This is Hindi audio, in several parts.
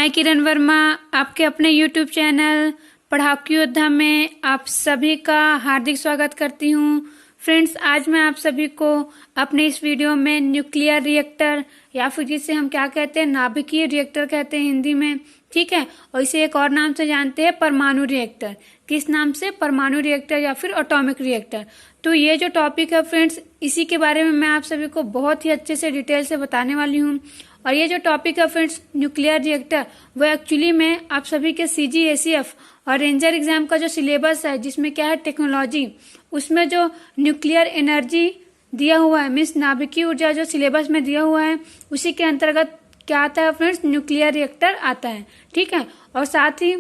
मैं किरण वर्मा आपके अपने YouTube चैनल पढ़ाओ की योद्धा में आप सभी का हार्दिक स्वागत करती हूँ। फ्रेंड्स, आज मैं आप सभी को अपने इस वीडियो में न्यूक्लियर रिएक्टर या फिर जिसे हम क्या कहते हैं, नाभिकीय रिएक्टर कहते हैं हिंदी में, ठीक है। और इसे एक और नाम से जानते हैं, परमाणु रिएक्टर। किस नाम से? परमाणु रिएक्टर या फिर एटॉमिक रिएक्टर। तो ये जो टॉपिक है फ्रेंड्स, इसी के बारे में मैं आप सभी को बहुत ही अच्छे से डिटेल से बताने वाली हूँ। और ये जो टॉपिक है फ्रेंड्स, न्यूक्लियर रिएक्टर, वो एक्चुअली में आप सभी के CGACF और रेंजर एग्जाम का जो सिलेबस है, जिसमें क्या है टेक्नोलॉजी, उसमें जो न्यूक्लियर एनर्जी दिया हुआ है, मीन्स नाभिकीय ऊर्जा जो सिलेबस में दिया हुआ है, उसी के अंतर्गत क्या आता है फ्रेंड्स, न्यूक्लियर रिएक्टर आता है, ठीक है। और साथ ही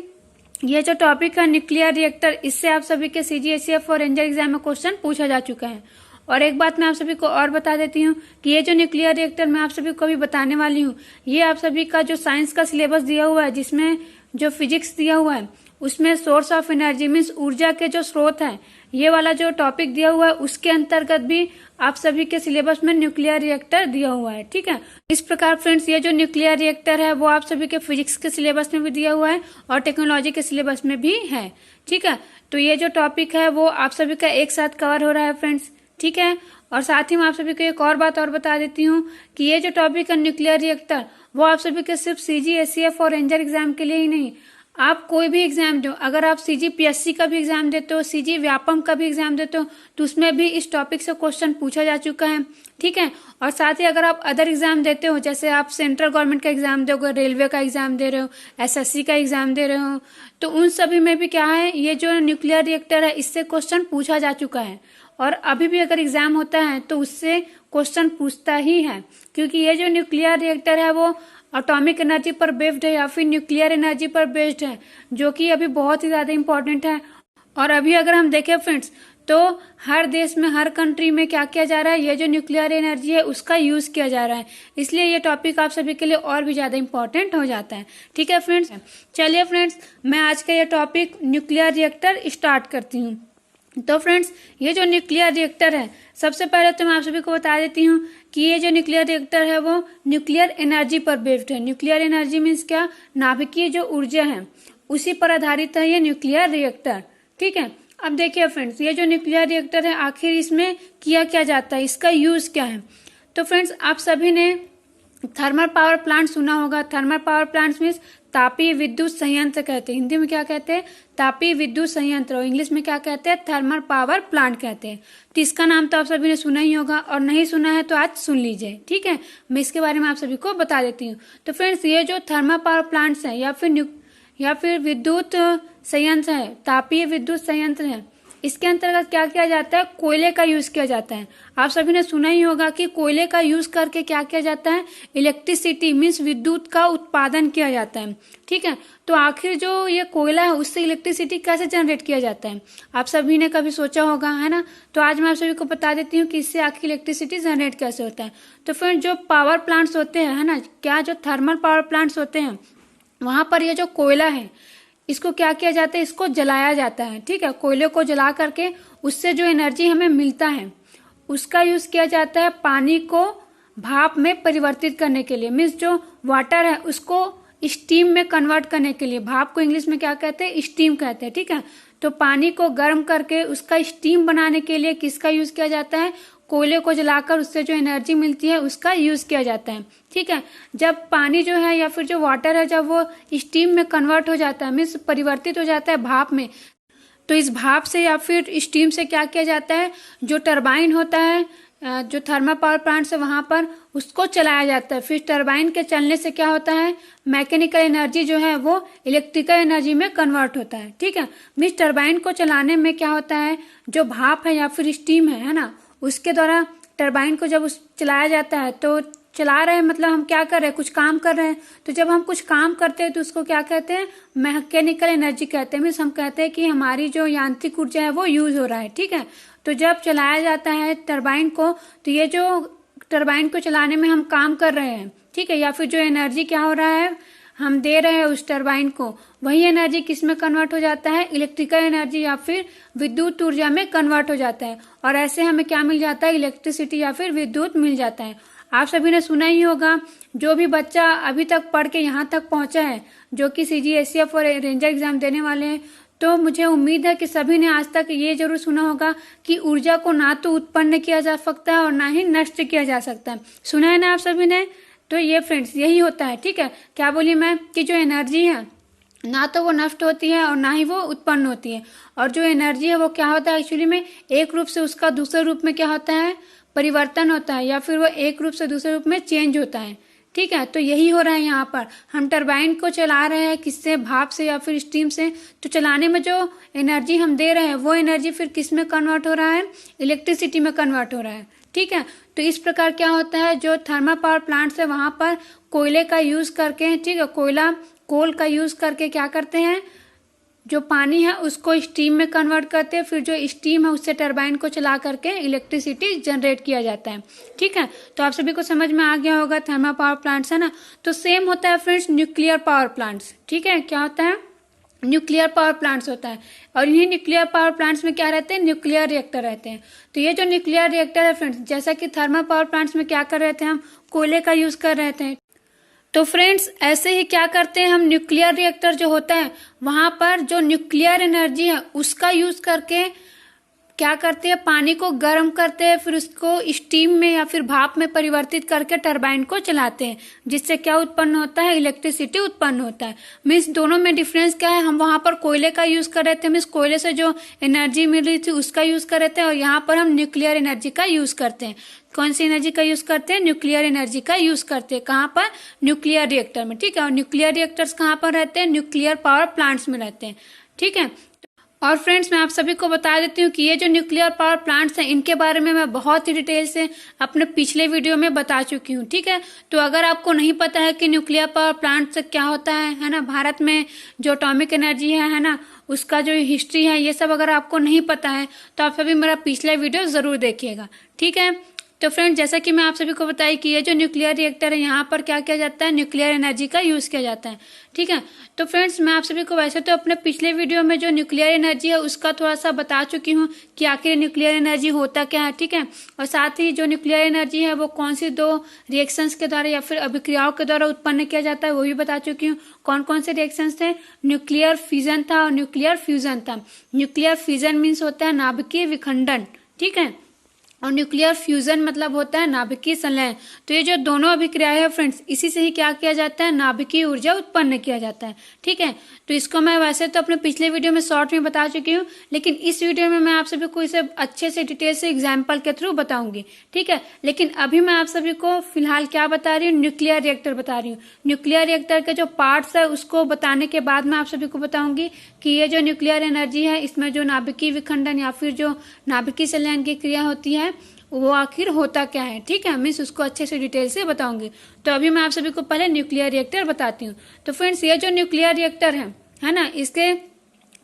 ये जो टॉपिक है न्यूक्लियर रिएक्टर, इससे आप सभी के CGACF और रेंजर एग्जाम में क्वेश्चन पूछा जा चुका है। और एक बात मैं आप सभी को और बता देती हूँ कि ये जो न्यूक्लियर रिएक्टर मैं आप सभी को अभी बताने वाली हूँ, ये आप सभी का जो साइंस का सिलेबस दिया हुआ है, जिसमें जो फिजिक्स दिया हुआ है, उसमें सोर्स ऑफ एनर्जी मीन्स ऊर्जा के जो स्रोत है, ये वाला जो टॉपिक दिया हुआ है, उसके अंतर्गत भी आप सभी के सिलेबस में न्यूक्लियर रिएक्टर दिया हुआ है, ठीक है। इस प्रकार फ्रेंड्स, ये जो न्यूक्लियर रिएक्टर है वो आप सभी के फिजिक्स के सिलेबस में भी दिया हुआ है और टेक्नोलॉजी के सिलेबस में भी है, ठीक है। तो ये जो टॉपिक है वो आप सभी का एक साथ कवर हो रहा है फ्रेंड्स, ठीक है। और साथ ही मैं आप सभी को एक और बात और बता देती हूँ कि ये जो टॉपिक है न्यूक्लियर रिएक्टर, वो आप सभी के सिर्फ CGACF और रेंजर एग्जाम के लिए ही नहीं, आप कोई भी एग्जाम दो, अगर आप CGPSC का भी एग्जाम देते हो, CG व्यापम का भी एग्जाम देते हो, तो उसमें भी इस टॉपिक से क्वेश्चन पूछा जा चुका है, ठीक है। और साथ ही अगर आप अदर एग्जाम देते हो, जैसे आप सेंट्रल गवर्नमेंट का एग्जाम दोगे, रेलवे का एग्जाम दे रहे हो, SSC का एग्जाम दे रहे हो, तो उन सभी में भी क्या है, ये जो न्यूक्लियर रिएक्टर है, इससे क्वेश्चन पूछा जा चुका है। और अभी भी अगर एग्जाम होता है तो उससे क्वेश्चन पूछता ही है, क्योंकि ये जो न्यूक्लियर रिएक्टर है वो एटॉमिक एनर्जी पर बेस्ड है या फिर न्यूक्लियर एनर्जी पर बेस्ड है, जो कि अभी बहुत ही ज्यादा इंपॉर्टेंट है। और अभी अगर हम देखें फ्रेंड्स, तो हर देश में, हर कंट्री में क्या किया जा रहा है, ये जो न्यूक्लियर एनर्जी है उसका यूज किया जा रहा है, इसलिए ये टॉपिक आप सभी के लिए और भी ज्यादा इंपॉर्टेंट हो जाता है, ठीक है फ्रेंड्स। चलिए फ्रेंड्स, मैं आज का ये टॉपिक न्यूक्लियर रिएक्टर स्टार्ट करती हूँ। तो फ्रेंड्स, ये जो न्यूक्लियर रिएक्टर है, सबसे पहले तो मैं आप सभी को बता देती हूँ कि ये जो न्यूक्लियर रिएक्टर है वो न्यूक्लियर एनर्जी पर बेस्ड है। न्यूक्लियर एनर्जी मीन्स क्या? नाभिकीय जो ऊर्जा है उसी पर आधारित है ये न्यूक्लियर रिएक्टर, ठीक है। अब देखिए फ्रेंड्स, ये जो न्यूक्लियर रिएक्टर है, आखिर इसमें किया क्या जाता है, इसका यूज क्या है? तो फ्रेंड्स, आप सभी ने थर्मल पावर प्लांट सुना होगा। थर्मल पावर प्लांट मीन्स तापीय विद्युत संयंत्र कहते हैं। हिंदी में क्या कहते हैं? तापीय विद्युत संयंत्र। और इंग्लिश में क्या कहते हैं? थर्मल पावर प्लांट कहते हैं। तो इसका नाम तो आप सभी ने सुना ही होगा, और नहीं सुना है तो आज सुन लीजिए, ठीक है। मैं इसके बारे में आप सभी को बता देती हूँ। तो फ्रेंड्स, ये जो थर्मल पावर प्लांट्स है या फिर विद्युत संयंत्र है, तापीय विद्युत संयंत्र है, इसके अंतर्गत क्या किया जाता है? कोयले का यूज किया जाता है। आप सभी ने सुना ही होगा कि कोयले का यूज करके क्या किया जाता है? इलेक्ट्रिसिटी मीन्स विद्युत का उत्पादन किया जाता है, ठीक है। तो आखिर जो ये कोयला है, उससे इलेक्ट्रिसिटी कैसे जनरेट किया जाता है? आप सभी ने कभी सोचा होगा, है ना। तो आज मैं आप सभी को बता देती हूँ कि इससे आखिर इलेक्ट्रिसिटी जनरेट कैसे होता है। तो फिर जो पावर प्लांट्स होते हैं, है ना, क्या जो थर्मल पावर प्लांट्स होते हैं, वहां पर ये जो कोयला है, इसको क्या किया जाता है? इसको जलाया जाता है, ठीक है। कोयले को जला करके उससे जो एनर्जी हमें मिलता है, उसका यूज किया जाता है पानी को भाप में परिवर्तित करने के लिए। मीन्स जो वाटर है उसको स्टीम में कन्वर्ट करने के लिए। भाप को इंग्लिश में क्या कहते हैं? स्टीम कहते हैं, ठीक है। तो पानी को गर्म करके उसका स्टीम बनाने के लिए किसका यूज किया जाता है? कोयले को जलाकर उससे जो एनर्जी मिलती है उसका यूज किया जाता है, ठीक है। जब पानी जो है या फिर जो वाटर है, जब वो स्टीम में कन्वर्ट हो जाता है, मीन्स परिवर्तित हो जाता है भाप में, तो इस भाप से या फिर स्टीम से क्या किया जाता है? जो टरबाइन होता है, जो थर्मल पावर प्लांट से, वहां पर उसको चलाया जाता है। फिर टरबाइन के चलने से क्या होता है? मैकेनिकल एनर्जी जो है वो इलेक्ट्रिकल एनर्जी में कन्वर्ट होता है, ठीक है। मीन्स टरबाइन को चलाने में क्या होता है? जो भाप है या फिर स्टीम है ना, उसके द्वारा टरबाइन को जब चलाया जाता है, तो चला रहे हैं मतलब हम क्या कर रहे हैं? कुछ काम कर रहे हैं। तो जब हम कुछ काम करते हैं तो उसको क्या कहते हैं? मैकेनिकल एनर्जी कहते हैं। मीन्स हम कहते हैं कि हमारी जो यांत्रिक ऊर्जा है वो यूज हो रहा है, ठीक है। तो जब चलाया जाता है टरबाइन को, तो ये जो टरबाइन को चलाने में हम काम कर रहे हैं, ठीक है, या फिर जो एनर्जी क्या हो रहा है, हम दे रहे हैं उस टरबाइन को, वही एनर्जी किस में कन्वर्ट हो जाता है? इलेक्ट्रिकल एनर्जी या फिर विद्युत ऊर्जा में कन्वर्ट हो जाता है। और ऐसे हमें क्या मिल जाता है? इलेक्ट्रिसिटी या फिर विद्युत मिल जाता है। आप सभी ने सुना ही होगा, जो भी बच्चा अभी तक पढ़ के यहाँ तक पहुंचा है, जो कि CGSEF और रेंजर एग्जाम देने वाले हैं, तो मुझे उम्मीद है कि सभी ने आज तक ये जरूर सुना होगा कि ऊर्जा को ना तो उत्पन्न किया जा सकता है और ना ही नष्ट किया जा सकता है। सुना है ना आप सभी ने? तो ये फ्रेंड्स यही होता है, ठीक है। क्या बोली मैं कि जो एनर्जी है ना तो वो नष्ट होती है और ना ही वो उत्पन्न होती है। और जो एनर्जी है वो क्या होता है एक्चुअली में, एक रूप से उसका दूसरे रूप में क्या होता है, परिवर्तन होता है, या फिर वो एक रूप से दूसरे रूप में चेंज होता है, ठीक है। तो यही हो रहा है यहाँ पर। हम टरबाइन को चला रहे हैं किससे, भाप से या फिर स्टीम से। तो चलाने में जो एनर्जी हम दे रहे हैं वो एनर्जी फिर किस में कन्वर्ट हो रहा है, इलेक्ट्रिसिटी में कन्वर्ट हो रहा है, ठीक है। तो इस प्रकार क्या होता है, जो थर्मल पावर प्लांट्स है वहां पर कोयले का यूज करके, ठीक है, कोल का यूज करके क्या करते हैं, जो पानी है उसको स्टीम में कन्वर्ट करते हैं, फिर जो स्टीम है उससे टरबाइन को चला करके इलेक्ट्रिसिटी जनरेट किया जाता है, ठीक है। तो आप सभी को समझ में आ गया होगा थर्मल पावर प्लांट्स है ना। तो सेम होता है फ्रेंड्स न्यूक्लियर पावर प्लांट्स, ठीक है। क्या होता है, न्यूक्लियर पावर प्लांट्स होता है। और इन्हीं न्यूक्लियर पावर प्लांट्स में क्या रहते हैं, न्यूक्लियर रिएक्टर रहते हैं। तो ये जो न्यूक्लियर रिएक्टर है फ्रेंड्स, जैसा कि थर्मल पावर प्लांट्स में क्या कर रहे थे, हम कोयले का यूज कर रहे थे। तो फ्रेंड्स ऐसे ही क्या करते हैं हम, न्यूक्लियर रिएक्टर जो होता है वहां पर जो न्यूक्लियर एनर्जी है उसका यूज करके क्या करते हैं, पानी को गर्म करते हैं, फिर उसको स्टीम में या फिर भाप में परिवर्तित करके टरबाइन को चलाते हैं, जिससे क्या उत्पन्न होता है, इलेक्ट्रिसिटी उत्पन्न होता है। मीन्स दोनों में डिफरेंस क्या है, हम वहां पर कोयले का यूज कर रहे थे, मीन्स कोयले से जो एनर्जी मिल रही थी उसका यूज कर रहे थे, और यहाँ पर हम न्यूक्लियर एनर्जी का यूज करते हैं। कौन सी एनर्जी का यूज करते हैं, न्यूक्लियर एनर्जी का यूज करते हैं। कहाँ पर, न्यूक्लियर रिएक्टर में, ठीक है। और न्यूक्लियर रिएक्टर्स कहाँ पर रहते हैं, न्यूक्लियर पावर प्लांट्स में रहते हैं, ठीक है। और फ्रेंड्स मैं आप सभी को बता देती हूँ कि ये जो न्यूक्लियर पावर प्लांट्स हैं इनके बारे में मैं बहुत ही डिटेल से अपने पिछले वीडियो में बता चुकी हूँ, ठीक है। तो अगर आपको नहीं पता है कि न्यूक्लियर पावर प्लांट से क्या होता है ना, भारत में जो एटॉमिक एनर्जी है ना, उसका जो हिस्ट्री है, ये सब अगर आपको नहीं पता है तो आप सभी मेरा पिछला वीडियो जरूर देखिएगा, ठीक है। तो फ्रेंड्स जैसा कि मैं आप सभी को बताई कि ये जो न्यूक्लियर रिएक्टर है यहाँ पर क्या किया जाता है, न्यूक्लियर एनर्जी का यूज किया जाता है, ठीक है। तो फ्रेंड्स मैं आप सभी को वैसे तो अपने पिछले वीडियो में जो न्यूक्लियर एनर्जी है उसका थोड़ा सा बता चुकी हूँ कि आखिर न्यूक्लियर एनर्जी होता क्या है, ठीक है। और साथ ही जो न्यूक्लियर एनर्जी है वो कौन सी दो रिएक्शंस के द्वारा या फिर अभिक्रियाओं के द्वारा उत्पन्न किया जाता है वो भी बता चुकी हूँ। कौन कौन से रिएक्शंस थे, न्यूक्लियर फिजन था और न्यूक्लियर फ्यूजन था। न्यूक्लियर फिजन मीन्स होता है नाभिकीय विखंडन, ठीक है, और न्यूक्लियर फ्यूजन मतलब होता है नाभिकीय संलयन। तो ये जो दोनों अभिक्रियाएं हैं फ्रेंड्स, इसी से ही क्या किया जाता है, नाभिकीय ऊर्जा उत्पन्न किया जाता है, ठीक है। तो इसको मैं वैसे तो अपने पिछले वीडियो में शॉर्ट में बता चुकी हूँ, लेकिन इस वीडियो में मैं आप सभी को इसे अच्छे से डिटेल से एग्जाम्पल के थ्रू बताऊंगी, ठीक है। लेकिन अभी मैं आप सभी को फिलहाल क्या बता रही हूँ, न्यूक्लियर रिएक्टर बता रही हूँ। न्यूक्लियर रिएक्टर के जो पार्ट्स है उसको बताने के बाद मैं आप सभी को बताऊंगी कि ये जो न्यूक्लियर एनर्जी है इसमें जो नाभिकीय विखंडन या फिर जो नाभिकीय संलयन की क्रिया होती है वो आखिर होता क्या है, ठीक है। मैं उसको अच्छे से डिटेल से बताऊंगी। तो अभी मैं आप सभी को पहले न्यूक्लियर रिएक्टर बताती हूँ। तो फ्रेंड्स ये जो न्यूक्लियर रिएक्टर है ना, इसके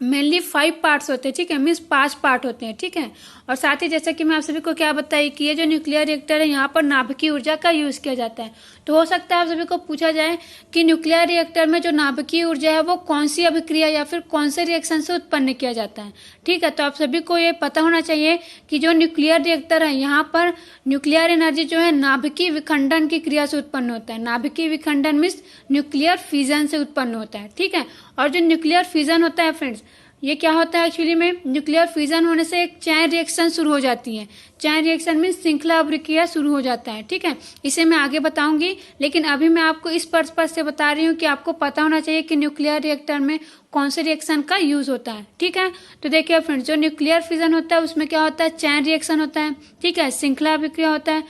मेनली 5 पार्ट्स होते हैं, ठीक है, मीन्स 5 पार्ट होते हैं, ठीक है। और साथ ही जैसे कि मैं आप सभी को क्या बताई कि ये जो न्यूक्लियर रिएक्टर है यहाँ पर नाभिकीय ऊर्जा का यूज किया जाता है। तो हो सकता है आप सभी को पूछा जाए कि न्यूक्लियर रिएक्टर में जो नाभिकीय ऊर्जा है वो कौन सी अभिक्रिया या फिर कौन से रिएक्शन से उत्पन्न किया जाता है, ठीक है। तो आप सभी को ये पता होना चाहिए कि जो न्यूक्लियर रिएक्टर है यहाँ पर न्यूक्लियर एनर्जी जो है नाभिकीय विखंडन की क्रिया से उत्पन्न होता है। नाभिकीय विखंडन मीन्स न्यूक्लियर फिजन से उत्पन्न होता है, ठीक है। और जो न्यूक्लियर फिजन होता है फ्रेंड्स, ये क्या होता है एक्चुअली में, न्यूक्लियर फिजन होने से एक चैन रिएक्शन शुरू हो जाती है। चैन रिएक्शन में श्रृंखला अभिक्रिया शुरू हो जाता है, ठीक है। इसे मैं आगे बताऊंगी, लेकिन अभी मैं आपको इस पर्पस से बता रही हूँ कि आपको पता होना चाहिए कि न्यूक्लियर रिएक्टर में कौन से रिएक्शन का यूज होता है, ठीक है। तो देखिए फ्रेंड्स, जो न्यूक्लियर फिजन होता है उसमें क्या होता है, चैन रिएक्शन होता है, ठीक है, श्रृंखला अभिक्रिया होता है।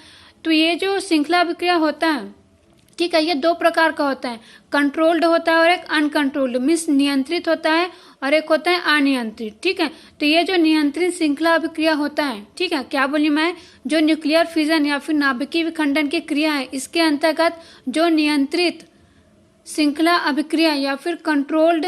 तो ये जो श्रृंखला अभिक्रिया होता है, ठीक है, ये 2 प्रकार का होता है, कंट्रोल्ड होता है और एक अनकंट्रोल्ड मीन्स नियंत्रित होता है, और एक होता है अनियंत्रित, ठीक है। तो ये जो नियंत्रित श्रृंखला अभिक्रिया होता है, ठीक है, क्या बोली मैं, जो न्यूक्लियर फिजन या फिर नाभिकीय विखंडन की क्रिया है इसके अंतर्गत जो नियंत्रित श्रृंखला अभिक्रिया या फिर कंट्रोल्ड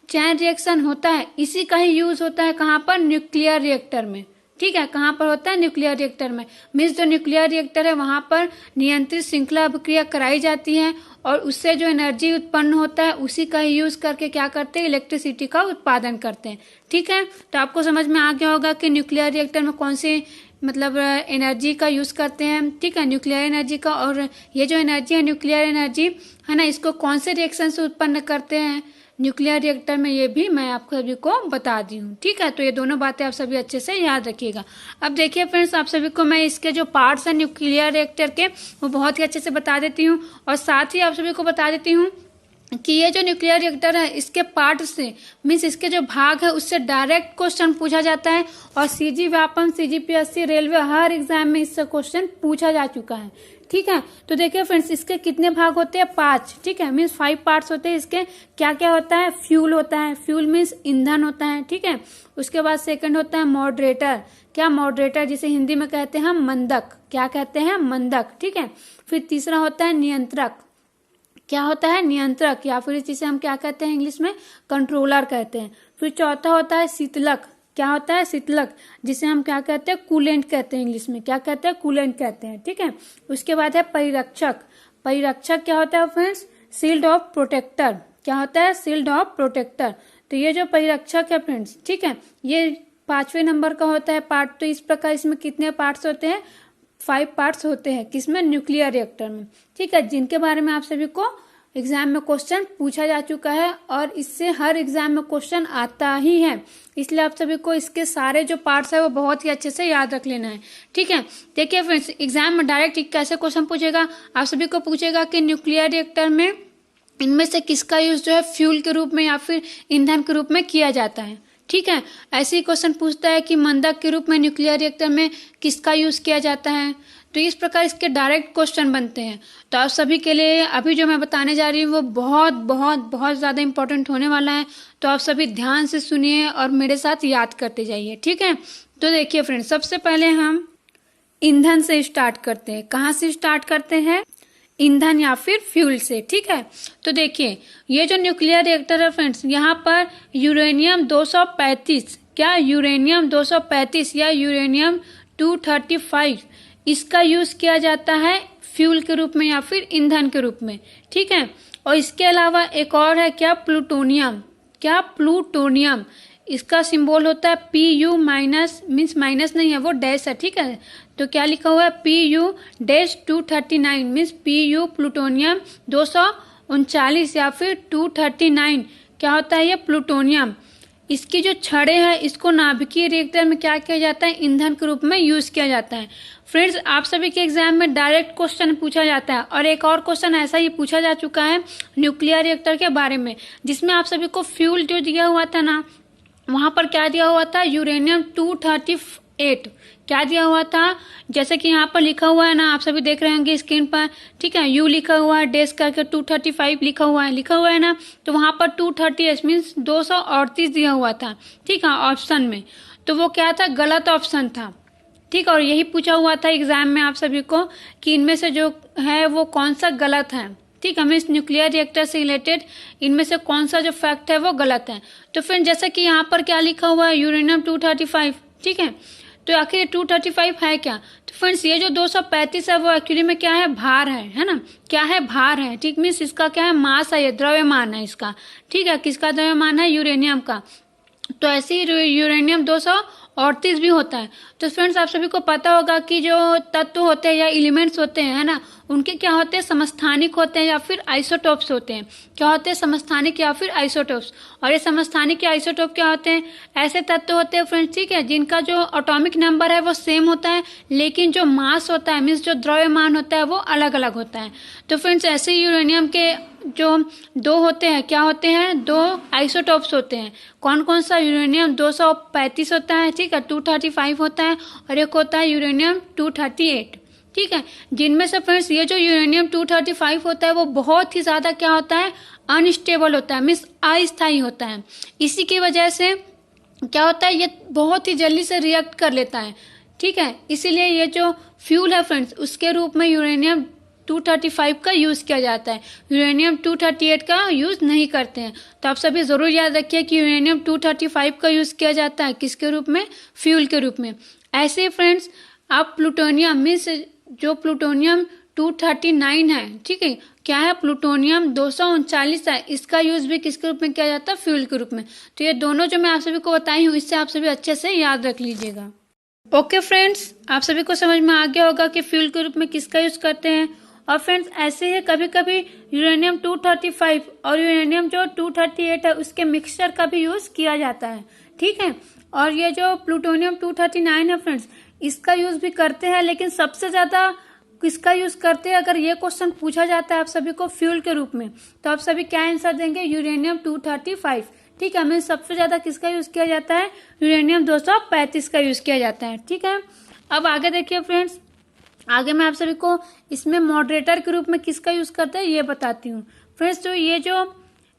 चैन रिएक्शन होता है, इसी का ही यूज होता है कहाँ पर, न्यूक्लियर रिएक्टर में, ठीक है। कहाँ पर होता है, न्यूक्लियर रिएक्टर में। मीन्स जो न्यूक्लियर रिएक्टर है वहां पर नियंत्रित श्रृंखला अभिक्रिया कराई जाती है और उससे जो एनर्जी उत्पन्न होता है उसी का ही यूज करके क्या करते हैं, इलेक्ट्रिसिटी का उत्पादन करते हैं, ठीक है। तो आपको समझ में आ गया होगा कि न्यूक्लियर रिएक्टर में कौन सी मतलब एनर्जी का यूज़ करते हैं, ठीक है, न्यूक्लियर एनर्जी का। और ये जो एनर्जी है न्यूक्लियर एनर्जी है ना, इसको कौन से रिएक्शन से उत्पन्न करते हैं न्यूक्लियर रिएक्टर में, ये भी मैं आपको सभी को बता दी हूँ, ठीक है। तो ये दोनों बातें आप सभी अच्छे से याद रखिएगा। अब देखिए फ्रेंड्स, आप सभी को मैं इसके जो पार्ट्स हैं न्यूक्लियर रिएक्टर के वो बहुत ही अच्छे से बता देती हूँ, और साथ ही आप सभी को बता देती हूँ कि ये जो न्यूक्लियर रिएक्टर है इसके पार्ट से मीन्स इसके जो भाग है उससे डायरेक्ट क्वेश्चन पूछा जाता है। और सीजी व्यापम, सीजीपीएससी, रेलवे, हर एग्जाम में इससे क्वेश्चन पूछा जा चुका है, ठीक है। तो देखिए फ्रेंड्स, इसके कितने भाग होते हैं? 5, ठीक है, मीन्स 5 पार्ट्स होते हैं इसके। क्या क्या होता है? फ्यूल होता है, फ्यूल मीन्स ईंधन होता है, ठीक है। उसके बाद सेकंड होता है मॉडरेटर। क्या? मॉडरेटर, जिसे हिंदी में कहते हैं हम मंदक। क्या कहते हैं? मंदक, ठीक है। फिर तीसरा होता है नियंत्रक। क्या होता है? नियंत्रक, या फिर जिसे हम क्या कहते हैं इंग्लिश में? कंट्रोलर कहते हैं। फिर चौथा होता है शीतलक। क्या होता है? शीतलक, जिसे हम क्या कहते हैं? कूलेंट कहते हैं इंग्लिश में। क्या कहते हैं? कूलेंट कहते हैं, ठीक है। उसके बाद है परिरक्षक। परिरक्षक क्या होता है फ्रेंड्स? Shield of protector. क्या होता है? Shield of protector. तो ये जो परिरक्षक है फ्रेंड्स, ठीक है, ये 5वें नंबर का होता है पार्ट। तो इस प्रकार इसमें कितने पार्ट्स होते हैं? 5 पार्ट्स होते हैं। किसमें? न्यूक्लियर रिएक्टर में, ठीक है, जिनके बारे में आप सभी को एग्जाम में क्वेश्चन पूछा जा चुका है, और इससे हर एग्जाम में क्वेश्चन आता ही है। इसलिए आप सभी को इसके सारे जो पार्ट्स है वो बहुत ही अच्छे से याद रख लेना है, ठीक है। देखिए फ्रेंड्स, एग्जाम में डायरेक्ट कैसे क्वेश्चन पूछेगा? आप सभी को पूछेगा कि न्यूक्लियर रिएक्टर में इनमें से किसका यूज जो है फ्यूल के रूप में या फिर ईंधन के रूप में किया जाता है, ठीक है। ऐसे ही क्वेश्चन पूछता है कि मंदक के रूप में न्यूक्लियर रिएक्टर में किसका यूज किया जाता है। तो इस प्रकार इसके डायरेक्ट क्वेश्चन बनते हैं। तो आप सभी के लिए अभी जो मैं बताने जा रही हूँ वो बहुत बहुत बहुत ज़्यादा इंपॉर्टेंट होने वाला है। तो आप सभी ध्यान से सुनिए और मेरे साथ याद करते जाइए, ठीक है। तो देखिए फ्रेंड्स, सबसे पहले हम ईंधन से स्टार्ट करते हैं। कहाँ से स्टार्ट करते हैं? ईंधन या फिर फ्यूल से, ठीक है। तो देखिए, ये जो न्यूक्लियर रिएक्टर है फ्रेंड्स, यहाँ पर यूरेनियम 235, क्या? यूरेनियम 235 या यूरेनियम 235, इसका यूज किया जाता है फ्यूल के रूप में या फिर ईंधन के रूप में, ठीक है। और इसके अलावा एक और है, क्या? प्लूटोनियम। क्या? प्लूटोनियम, इसका सिंबल होता है Pu माइनस, मीन्स माइनस नहीं है, वो डैश है, ठीक है। तो क्या लिखा हुआ है? Pu-239 मीन्स Pu प्लूटोनियम 239 या फिर 239। क्या होता है ये? प्लूटोनियम। इसकी जो छड़ें हैं इसको नाभिकीय रिएक्टर में क्या किया जाता है? ईंधन के रूप में यूज किया जाता है। फ्रेंड्स, आप सभी के एग्जाम में डायरेक्ट क्वेश्चन पूछा जाता है, और एक और क्वेश्चन ऐसा ही पूछा जा चुका है न्यूक्लियर रिएक्टर के बारे में, जिसमें आप सभी को फ्यूल जो दिया हुआ था ना, वहां पर क्या दिया हुआ था? यूरेनियम 238। क्या दिया हुआ था? जैसे कि यहाँ पर लिखा हुआ है ना, आप सभी देख रहे होंगे स्क्रीन पर, ठीक है। यू लिखा हुआ है, डेस्क करके 235 लिखा हुआ है ना। तो वहां पर 238 मीन्स 238 दिया हुआ था, ठीक है, ऑप्शन में। तो वो क्या था? गलत ऑप्शन था, ठीक। और यही पूछा हुआ था एग्जाम में आप सभी को कि इनमें से जो है वो कौन सा गलत है, ठीक है। हमें इस न्यूक्लियर रिएक्टर से रिलेटेड इनमें से कौन सा जो फैक्ट है वो गलत है। तो फिर जैसे कि यहाँ पर क्या लिखा हुआ है? यूरेनियम 235, ठीक है। तो आखिर 235 है क्या? तो फ्रेंड्स, ये जो 235 है वो एक्चुअली में क्या है? भार है ना। क्या है? भार है, ठीक। मीन्स इसका क्या है? मास है, ये द्रव्यमान है इसका, ठीक है। किसका द्रव्यमान है? यूरेनियम का। तो ऐसे ही यूरेनियम 238 भी होता है। तो फ्रेंड्स, आप सभी को पता होगा कि जो तत्व होते हैं या एलिमेंट्स होते हैं, है ना, उनके क्या होते हैं? समस्थानिक होते हैं या फिर आइसोटोप्स होते हैं। क्या होते हैं? समस्थानिक या फिर आइसोटोप्स। और ये समस्थानिक या आइसोटोप क्या होते हैं? ऐसे तत्व होते हैं फ्रेंड्स, ठीक है, जिनका जो एटॉमिक नंबर है वो सेम होता है, लेकिन जो मास होता है मीन्स जो द्रव्यमान होता है वो अलग अलग होता है। तो फ्रेंड्स, ऐसे यूरेनियम के जो 2 होते हैं, क्या होते हैं? 2 आइसोटोप्स होते हैं। कौन कौन सा? यूरेनियम 235 होता है, ठीक है, 235 होता है, और एक होता है यूरेनियम 238, ठीक है। जिनमें से फ्रेंड्स ये जो यूरेनियम 235 होता है वो बहुत ही ज्यादा क्या होता है? अनस्टेबल होता है, मीन्स अस्थायी होता है। इसी की वजह से क्या होता है? ये बहुत ही जल्दी से रिएक्ट कर लेता है, ठीक है। इसीलिए ये जो फ्यूल है फ्रेंड्स, उसके रूप में यूरेनियम 235 का यूज किया जाता है। यूरेनियम 238 का यूज नहीं करते हैं। तो आप सभी जरूर याद रखिए कि यूरेनियम 235 का यूज किया जाता है किसके रूप में? फ्यूल के रूप में। ऐसे ही फ्रेंड्स, आप प्लूटोनियम मीन्स जो प्लूटोनियम 239 है, ठीक है, क्या है? प्लूटोनियम 239 है, इसका यूज भी किसके रूप में किया जाता है? फ्यूल के रूप में। तो ये दोनों जो मैं आप सभी को बताई हूँ, इससे आप सभी अच्छे से याद रख लीजिएगा। ओके फ्रेंड्स, आप सभी को समझ में आ गया होगा कि फ्यूल के रूप में किसका यूज करते हैं। और फ्रेंड्स ऐसे ही कभी कभी यूरेनियम 235 और यूरेनियम जो 238 है उसके मिक्सचर का भी यूज किया जाता है, ठीक है। और ये जो प्लूटोनियम 239 है फ्रेंड्स, इसका यूज भी करते हैं, लेकिन सबसे ज्यादा किसका यूज करते हैं अगर ये क्वेश्चन पूछा जाता है आप सभी को फ्यूल के रूप में, तो आप सभी क्या आंसर देंगे? यूरेनियम 235, ठीक है। हमें सबसे ज्यादा किसका यूज किया जाता है? यूरेनियम 235 का यूज किया जाता है, ठीक है। अब आगे देखिए फ्रेंड्स, आगे मैं आप सभी को इसमें मॉडरेटर के रूप में किसका यूज करते हैं ये बताती हूँ। फ्रेंड्स तो ये जो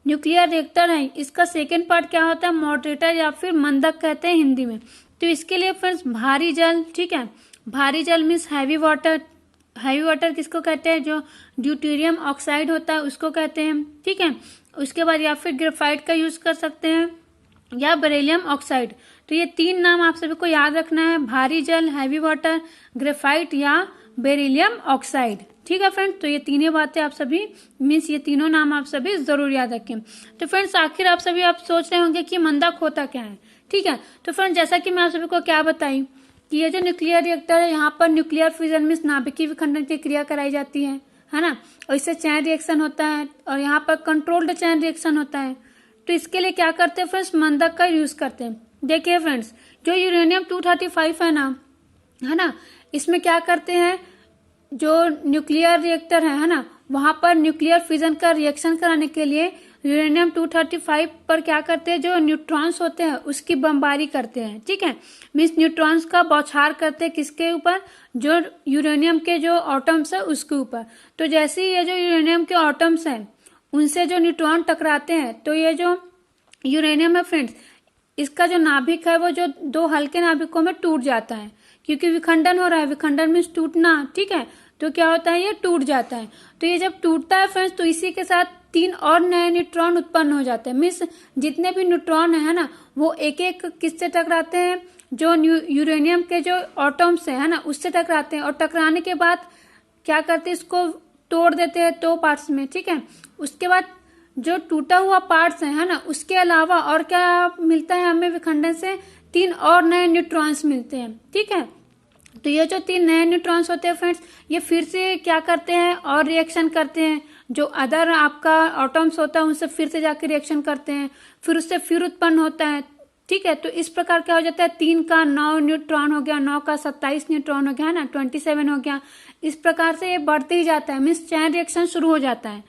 न्यूक्लियर रिएक्टर है इसका सेकेंड पार्ट क्या होता है? मॉडरेटर या फिर मंदक कहते हैं हिंदी में। तो इसके लिए फ्रेंड्स भारी जल, ठीक है, भारी जल means heavy water. Heavy water किसको कहते हैं? जो ड्यूटेरियम ऑक्साइड होता है उसको कहते हैं, ठीक है। उसके बाद या फिर ग्रेफाइट का यूज कर सकते हैं या बेरिलियम ऑक्साइड। तो ये तीन नाम आप सभी को याद रखना है, भारी जल, हैवी वाटर, ग्रेफाइट या बेरिलियम ऑक्साइड, ठीक है फ्रेंड्स। तो ये तीनों बातें आप सभी मीन्स ये तीनों नाम आप सभी जरूर याद रखें। तो फ्रेंड्स आखिर आप सभी आप सोच रहे होंगे कि मंदक होता क्या है, ठीक है। तो फ्रेंड्स जैसा कि मैं आप सभी को क्या बताई कि ये जो न्यूक्लियर रिएक्टर है यहाँ पर न्यूक्लियर फ्यूजन मीन्स नाभिकीय विखंडन की क्रिया कराई जाती है ना। और इससे चैन रिएक्शन होता है और यहाँ पर कंट्रोल्ड चैन रिएक्शन होता है। तो इसके लिए क्या करते हैं फ्रेंड्स? मंदक का यूज करते हैं। देखिए फ्रेंड्स जो यूरेनियम 235 है ना, इसमें क्या करते हैं? जो न्यूक्लियर रिएक्टर है ना, वहां पर न्यूक्लियर फ्यूजन का रिएक्शन कराने के लिए यूरेनियम 235 पर क्या करते हैं? जो न्यूट्रॉन्स होते हैं उसकी बमबारी करते हैं, ठीक है। मीन्स न्यूट्रॉन्स का बौछार करते हैं किसके ऊपर? जो यूरेनियम के जो एटम्स है उसके ऊपर। तो जैसे ही ये जो यूरेनियम के एटम्स हैं उनसे जो न्यूट्रॉन टकराते हैं तो ये जो यूरेनियम है फ्रेंड्स, इसका जो नाभिक है वो जो दो हल्के नाभिकों में टूट जाता है, क्योंकि विखंडन हो रहा है। विखंडन मीन्स टूटना, ठीक है। तो क्या होता है? ये टूट जाता है। तो ये जब टूटता है फ्रेंड्स तो इसी के साथ तीन और नए न्यूट्रॉन उत्पन्न हो जाते हैं। मीन्स जितने भी न्यूट्रॉन है ना वो एक एक किससे टकराते हैं? जो यूरेनियम के जो एटम्स है ना उससे टकराते हैं। और टकराने के बाद क्या करते हैं? इसको तोड़ देते हैं दो पार्ट्स में, ठीक है। उसके बाद जो टूटा हुआ पार्ट्स है ना उसके अलावा और क्या मिलता है हमें विखंडन से? तीन और नए न्यूट्रॉन्स मिलते हैं, ठीक है। तो ये जो तीन नए न्यूट्रॉन्स होते हैं फ्रेंड्स, ये फिर से क्या करते हैं? और रिएक्शन करते हैं। जो अदर आपका एटम्स होता है उनसे फिर से जाकर रिएक्शन करते हैं, फिर उससे फिर उत्पन्न होता है, ठीक है। तो इस प्रकार क्या हो जाता है? 3 का 9 न्यूट्रॉन हो गया, 9 का 27 न्यूट्रॉन हो गया, है ना, 27 हो गया। इस प्रकार से ये बढ़ते ही जाता है, मीन्स चैन रिएक्शन शुरू हो जाता है,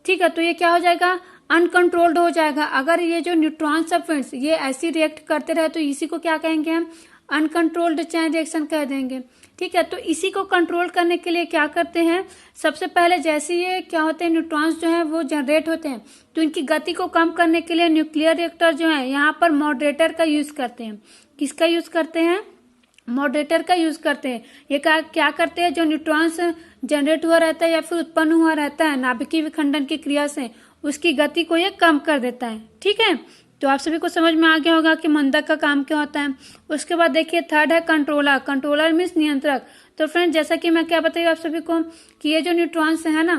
ठीक है। तो ये क्या हो जाएगा? अनकंट्रोल्ड हो जाएगा। अगर ये जो न्यूट्रॉन्स है फ्रेंड्स ये ऐसी रिएक्ट करते रहे तो इसी को क्या कहेंगे हम? अनकंट्रोल्ड चैन रिएक्शन कह देंगे, ठीक है। तो इसी को कंट्रोल करने के लिए क्या करते हैं? सबसे पहले जैसे ये क्या होते हैं न्यूट्रॉन्स जो है वो जनरेट होते हैं तो इनकी गति को कम करने के लिए न्यूक्लियर रिएक्टर जो है यहाँ पर मॉडरेटर का यूज करते हैं। किसका यूज करते हैं? मॉडरेटर का यूज करते हैं। ये क्या करते हैं? जो न्यूट्रॉन्स जनरेट हुआ रहता है या फिर उत्पन्न हुआ रहता है नाभिकीय विखंडन की क्रिया से, उसकी गति को ये कम कर देता है, ठीक है। तो आप सभी को समझ में आ गया होगा कि मंदक का काम क्या होता है। उसके बाद देखिए थर्ड है कंट्रोलर। कंट्रोलर मीन्स नियंत्रक। तो फ्रेंड जैसा कि मैं क्या बताई आप सभी को कि ये जो न्यूट्रॉन्स है ना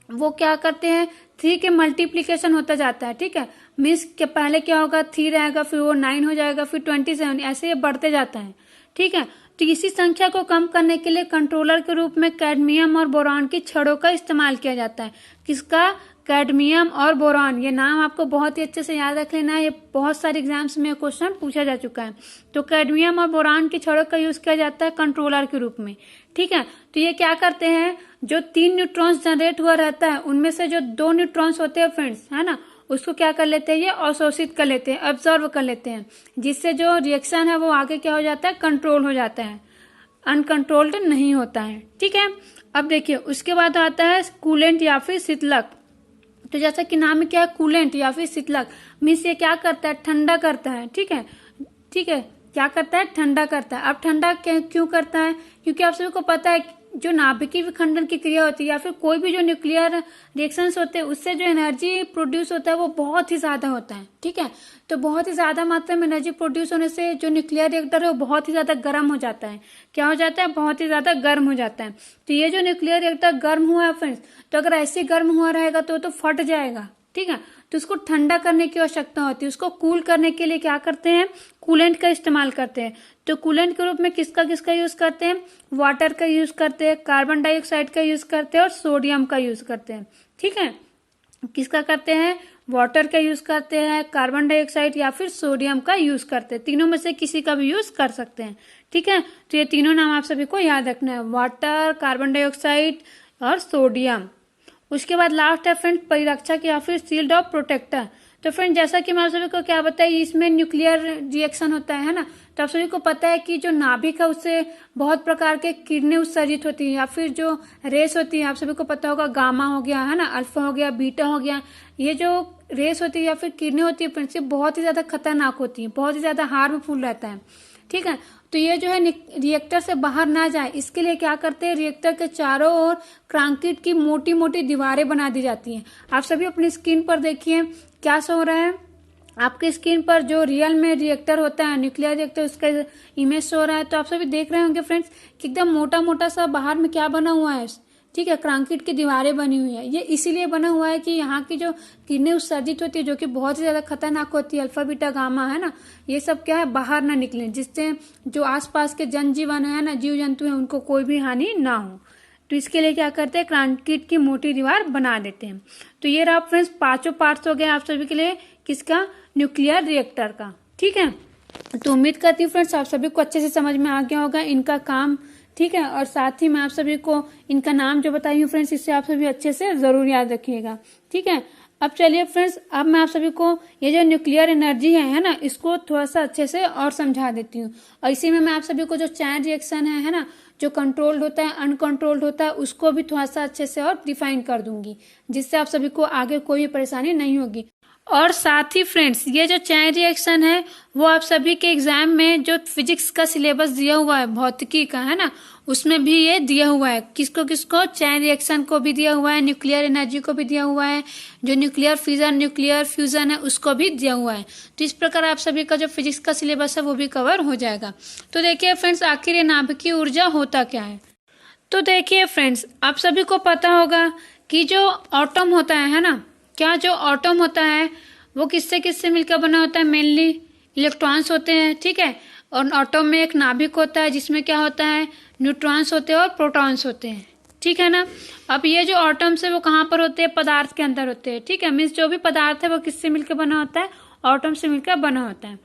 वो क्या करते हैं? 3 के मल्टीप्लीकेशन होता जाता है, ठीक है। मीन्स के पहले क्या होगा? 3 रहेगा, फिर वो 9 हो जाएगा, फिर 27, ऐसे ये बढ़ते जाता है, ठीक है। तो इसी संख्या को कम करने के लिए कंट्रोलर के रूप में कैडमियम और बोरॉन की छड़ों का इस्तेमाल किया जाता है। किसका? कैडमियम और बोरॉन। ये नाम आपको बहुत ही अच्छे से याद रख लेना है, ये बहुत सारे एग्जाम्स में क्वेश्चन पूछा जा चुका है। तो कैडमियम और बोरॉन की छड़ों का यूज किया जाता है कंट्रोलर के रूप में, ठीक है। तो ये क्या करते हैं? जो 3 न्यूट्रॉन्स जनरेट हुआ रहता है उनमें से जो 2 न्यूट्रॉन्स होते हैं फ्रेंड्स, है ना, उसको क्या कर लेते हैं? ये अवशोषित कर लेते हैं, ऑब्जर्व कर लेते हैं, जिससे जो रिएक्शन है वो आगे क्या हो जाता है? कंट्रोल हो जाता है, अनकंट्रोल्ड नहीं होता है, ठीक है। अब देखिए उसके बाद आता है कूलेंट या फिर शीतलक। तो जैसा कि नाम में क्या है? कूलेंट या फिर शीतलक। मीन्स ये क्या करता है? ठंडा करता है, ठीक है, ठीक है। क्या करता है? ठंडा करता है। अब ठंडा क्यों करता है? क्योंकि आप सभी को पता है जो नाभिकीय विखंडन की क्रिया होती है या फिर कोई भी जो न्यूक्लियर रिएक्शंस होते हैं उससे जो एनर्जी प्रोड्यूस होता है वो बहुत ही ज्यादा होता है, ठीक है। तो बहुत ही ज्यादा मात्रा में एनर्जी प्रोड्यूस होने से जो न्यूक्लियर रिएक्टर है वो बहुत ही ज्यादा गर्म हो जाता है। क्या हो जाता है? बहुत ही ज्यादा गर्म हो जाता है। तो ये जो न्यूक्लियर रिएक्टर गर्म हुआ है फ्रेंड्स, तो अगर ऐसे गर्म हुआ रहेगा तो फट जाएगा, ठीक है। तो उसको ठंडा करने की आवश्यकता होती है, उसको कूल करने के लिए क्या करते हैं, कूलेंट का इस्तेमाल करते हैं। तो कूलेंट के रूप में किसका यूज करते हैं, वाटर का यूज करते हैं, कार्बन डाइऑक्साइड का यूज करते हैं और सोडियम का यूज करते हैं। ठीक है, किसका करते हैं, वाटर का यूज करते हैं, कार्बन डाइऑक्साइड या फिर सोडियम का यूज करते हैं। तीनों में से किसी का भी यूज कर सकते हैं। ठीक है, तो ये तीनों नाम आप सभी को याद रखना है, वाटर, कार्बन डाइऑक्साइड और सोडियम। उसके बाद लास्ट है फ्रेंड परिरक्षक या फिर शील्ड ऑफ प्रोटेक्टर। तो फ्रेंड जैसा कि मैं आप सभी को क्या बताइए, इसमें न्यूक्लियर रिएक्शन होता है ना, तो आप सभी को पता है कि जो नाभिक है उससे बहुत प्रकार के किरणें उत्सर्जित होती है या फिर जो रेस होती है, आप सभी को पता होगा गामा हो गया है ना, अल्फा हो गया, बीटा हो गया। ये जो रेस होती है या फिर किरणें होती है फ्रेंड्स, ये बहुत ही ज्यादा खतरनाक होती है, बहुत ही ज्यादा हार्मफुल रहता है। ठीक है, तो ये जो है रिएक्टर से बाहर ना जाए इसके लिए क्या करते हैं, रिएक्टर के चारों ओर कंक्रीट की मोटी मोटी दीवारें बना दी जाती हैं। आप सभी अपनी स्क्रीन पर देखिए क्या शो हो रहा है, आपके स्क्रीन पर जो रियल में रिएक्टर होता है, न्यूक्लियर रिएक्टर, उसका इमेज शो हो रहा है। तो आप सभी देख रहे होंगे फ्रेंड्स कि एकदम मोटा मोटा सा बाहर में क्या बना हुआ है, ठीक है, कंक्रीट की दीवारें बनी हुई है। ये इसीलिए बना हुआ है कि यहाँ की जो किरणें उत्सर्जित होती है जो कि बहुत ही ज्यादा खतरनाक होती है, अल्फा बीटा गामा है ना, ये सब क्या है बाहर ना निकले, जिससे जो आसपास के जनजीवन है ना, जीव जंतु है, उनको कोई भी हानि ना हो। तो इसके लिए क्या करते हैं, कंक्रीट की मोटी दीवार बना देते हैं। तो ये रहा फ्रेंड्स पांचों पार्ट्स हो गए आप सभी के लिए, किसका, न्यूक्लियर रिएक्टर का। ठीक है, तो उम्मीद करती हूँ फ्रेंड्स आप सभी को अच्छे से समझ में आ गया होगा इनका काम। ठीक है, और साथ ही मैं आप सभी को इनका नाम जो बताई हूँ फ्रेंड्स, इससे आप सभी अच्छे से जरूर याद रखिएगा। ठीक है, अब चलिए फ्रेंड्स, अब मैं आप सभी को ये जो न्यूक्लियर एनर्जी है ना, इसको थोड़ा सा अच्छे से और समझा देती हूँ। और इसी में मैं आप सभी को जो चैन रिएक्शन है ना, जो कंट्रोल्ड होता है, अनकंट्रोल्ड होता है, उसको भी थोड़ा सा अच्छे से और डिफाइन कर दूंगी, जिससे आप सभी को आगे कोई परेशानी नहीं होगी। और साथ ही फ्रेंड्स ये जो चैन रिएक्शन है वो आप सभी के एग्जाम में जो फिजिक्स का सिलेबस दिया हुआ है, भौतिकी का है ना, उसमें भी ये दिया हुआ है। किसको किसको, चैन रिएक्शन को भी दिया हुआ है, न्यूक्लियर एनर्जी को भी दिया हुआ है, जो न्यूक्लियर फिजन, न्यूक्लियर फ्यूजन है उसको भी दिया हुआ है। तो इस प्रकार आप सभी का जो फिजिक्स का सिलेबस है वो भी कवर हो जाएगा। तो देखिए फ्रेंड्स, आखिर ये नाभिकीय ऊर्जा होता क्या है। तो देखिए फ्रेंड्स, आप सभी को पता होगा कि जो एटम होता है ना, क्या जो एटम होता है वो किससे किससे मिलकर बना होता है, मेनली इलेक्ट्रॉन्स होते हैं। ठीक है, और एटम में एक नाभिक होता है जिसमें क्या होता है, न्यूट्रॉन्स होते हैं और प्रोटॉन्स होते हैं। ठीक है ना, अब ये जो एटम्स है वो कहाँ पर होते हैं, पदार्थ के अंदर होते हैं। ठीक है, मीन्स जो भी पदार्थ है वो किससे मिलकर बना होता है, एटम से मिलकर बना होता है।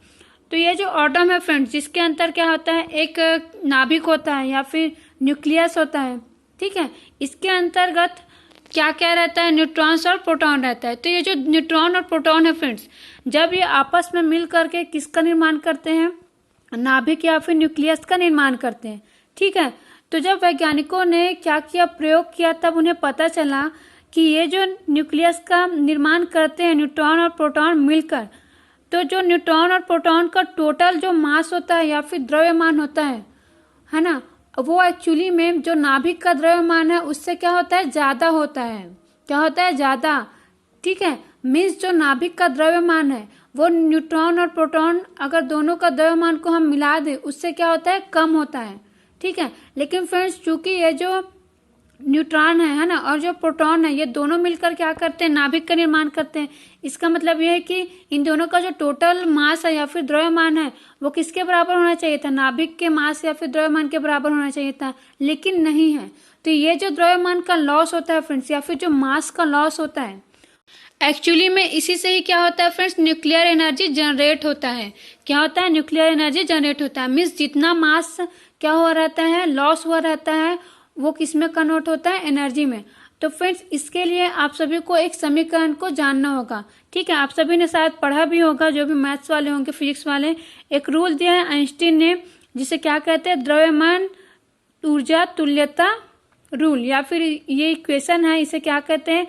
तो ये जो एटम है फ्रेंड्स, जिसके अंदर क्या होता है, एक नाभिक होता है या फिर न्यूक्लियस होता है। ठीक है, इसके अंतर्गत क्या क्या रहता है, न्यूट्रॉन्स और प्रोटॉन रहता है। तो ये जो न्यूट्रॉन और प्रोटॉन है फ्रेंड्स, जब ये आपस में मिल करके किसका निर्माण करते हैं, नाभिक या फिर न्यूक्लियस का निर्माण करते हैं। ठीक है, तो जब वैज्ञानिकों ने क्या किया, प्रयोग किया, तब उन्हें पता चला कि ये जो न्यूक्लियस का निर्माण करते हैं न्यूट्रॉन और प्रोटॉन मिलकर, तो जो न्यूट्रॉन और प्रोटॉन का टोटल जो मास होता है या फिर द्रव्यमान होता है ना, वो एक्चुअली में जो नाभिक का द्रव्यमान है उससे क्या होता है, ज्यादा होता है। क्या होता है, ज्यादा। ठीक है, मीन्स जो नाभिक का द्रव्यमान है वो न्यूट्रॉन और प्रोटॉन अगर दोनों का द्रव्यमान को हम मिला दें उससे क्या होता है, कम होता है। ठीक है, लेकिन फ्रेंड्स चूंकि ये जो न्यूट्रॉन है ना, और जो प्रोटॉन है, ये दोनों मिलकर क्या करते हैं, नाभिक का निर्माण करते हैं। इसका मतलब ये है कि इन दोनों का जो टोटल मास है या फिर द्रव्यमान है वो किसके बराबर होना चाहिए था, नाभिक के मास या फिर द्रव्यमान के बराबर होना चाहिए था, लेकिन नहीं है। तो ये जो द्रव्यमान का लॉस होता है फ्रेंड्स, या फिर जो मास का लॉस होता है, एक्चुअली में इसी से ही क्या होता है फ्रेंड्स, न्यूक्लियर एनर्जी जनरेट होता है। क्या होता है, न्यूक्लियर एनर्जी जनरेट होता है। मीन्स जितना मास क्या हुआ रहता है, लॉस हुआ रहता है, वो किस में कन्वर्ट होता है, एनर्जी में। तो फ्रेंड्स इसके लिए आप सभी को एक समीकरण को जानना होगा। ठीक है, आप सभी ने शायद पढ़ा भी होगा, जो भी मैथ्स वाले होंगे, फिजिक्स वाले, एक रूल दिया है आइंस्टीन ने, जिसे क्या कहते हैं, द्रव्यमान ऊर्जा तुल्यता रूल, या फिर ये इक्वेशन है, इसे क्या कहते हैं,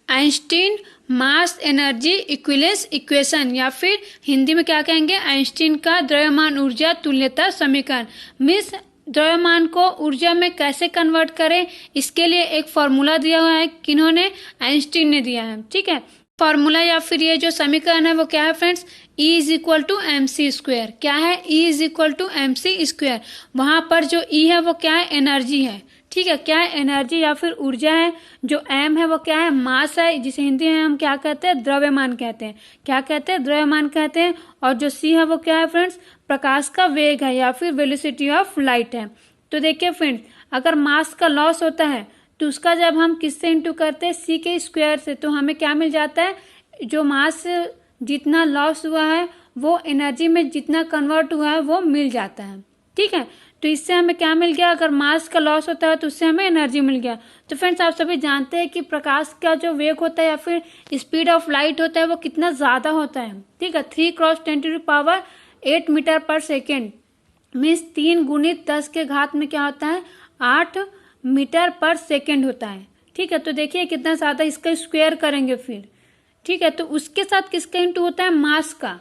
Einstein mass energy equivalence equation, या फिर हिंदी में क्या कहेंगे, आइंस्टीन का द्रव्यमान ऊर्जा तुल्यता समीकरण। मीन्स द्रव्यमान को ऊर्जा में कैसे कन्वर्ट करें, इसके लिए एक फॉर्मूला दिया हुआ है, किन्होंने, आइंस्टीन ने दिया है। ठीक है, फॉर्मूला या फिर ये जो समीकरण है वो क्या है friends, E is equal to M C square. क्या है, E is equal to M C square. वहां पर जो E है वो क्या है, एनर्जी है। ठीक है, क्या है? एनर्जी या फिर ऊर्जा है। जो एम है वो क्या है? मास है, जिसे हिंदी में हम क्या कहते हैं? द्रव्यमान कहते हैं। क्या कहते हैं? द्रव्यमान कहते हैं। और जो सी है वो क्या है फ्रेंड्स? प्रकाश का वेग है या फिर वेलोसिटी ऑफ लाइट है। तो देखिए फ्रेंड्स, अगर मास का लॉस होता है तो उसका जब हम किससे इंटू करते हैं? सी के स्क्वायर से, तो हमें क्या मिल जाता है? जो मास जितना लॉस हुआ है वो एनर्जी में जितना कन्वर्ट हुआ है वो मिल जाता है। ठीक है, तो इससे हमें क्या मिल गया? अगर मास का लॉस होता है तो उससे हमें एनर्जी मिल गया। तो फ्रेंड्स, आप सभी जानते हैं कि प्रकाश का जो वेग होता है या फिर स्पीड ऑफ लाइट होता है वो कितना ज्यादा होता है। ठीक है, 3 × 10⁸ मीटर पर सेकेंड, मीन्स 3 × 10 के घात में क्या होता है? 8 मीटर पर सेकेंड होता है। ठीक है, तो देखिए कितना ज्यादा, इसका स्क्वायर करेंगे फिर। ठीक है, तो उसके साथ किसका इंटू होता है? मास का।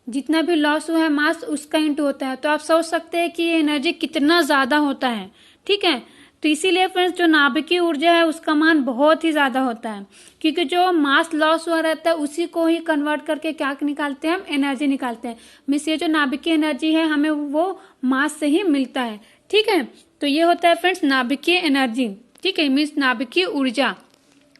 जितना भी लॉस हुआ है मास, उसका इंटू होता है। तो आप सोच सकते हैं कि ये एनर्जी कितना ज्यादा होता है। ठीक है, तो इसीलिए फ्रेंड्स जो नाभिकीय ऊर्जा है उसका मान बहुत ही ज्यादा होता है, क्योंकि जो मास लॉस हुआ रहता है उसी को ही कन्वर्ट करके क्या निकालते हैं? हम एनर्जी निकालते हैं। मीन्स ये जो नाभिकीय एनर्जी है हमें वो मास से ही मिलता है। ठीक है, तो ये होता है फ्रेंड्स नाभिकीय एनर्जी। ठीक है, मीन्स नाभिकीय ऊर्जा।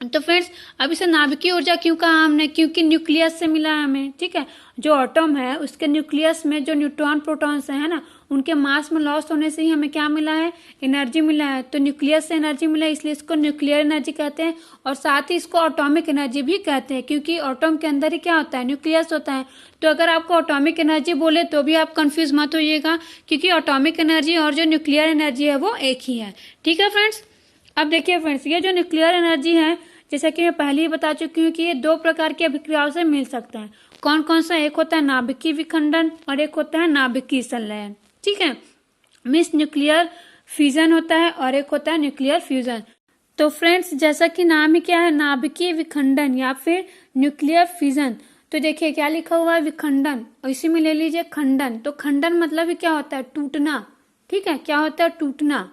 तो फ्रेंड्स, अब इसे नाभिकीय ऊर्जा क्यों कहा हमने? क्योंकि न्यूक्लियस से मिला है हमें। ठीक है, जो एटम है उसके न्यूक्लियस में जो न्यूट्रॉन प्रोटॉन्स है ना, उनके मास में लॉस होने से ही हमें क्या मिला है? एनर्जी मिला है। तो न्यूक्लियस से एनर्जी मिला है, इसलिए इसको न्यूक्लियर एनर्जी कहते हैं। और साथ ही इसको एटॉमिक एनर्जी भी कहते हैं, क्योंकि एटम के अंदर ही क्या होता है? न्यूक्लियस होता है। तो अगर आपको एटॉमिक एनर्जी बोले तो भी आप कंफ्यूज मत होइएगा, क्योंकि एटॉमिक एनर्जी और जो न्यूक्लियर एनर्जी है वो एक ही है। ठीक है फ्रेंड्स, अब देखिए फ्रेंड्स, ये जो न्यूक्लियर एनर्जी है, जैसा कि मैं पहले ही बता चुकी हूँ कि ये 2 प्रकार की अभिक्रियाओं से मिल सकता है। कौन कौन सा? एक होता है नाभिकीय विखंडन और एक होता है नाभिकीय संलयन। ठीक है, मीन्स न्यूक्लियर फ्यूजन होता है और एक होता है न्यूक्लियर फ्यूजन। तो फ्रेंड्स, जैसा कि नाम ही क्या है? नाभिकीय विखंडन या फिर न्यूक्लियर फ्यूजन। तो देखिए क्या लिखा हुआ है? विखंडन, और इसी में ले लीजिए खंडन। तो खंडन मतलब ही क्या होता है? टूटना। ठीक है, क्या होता है? टूटना।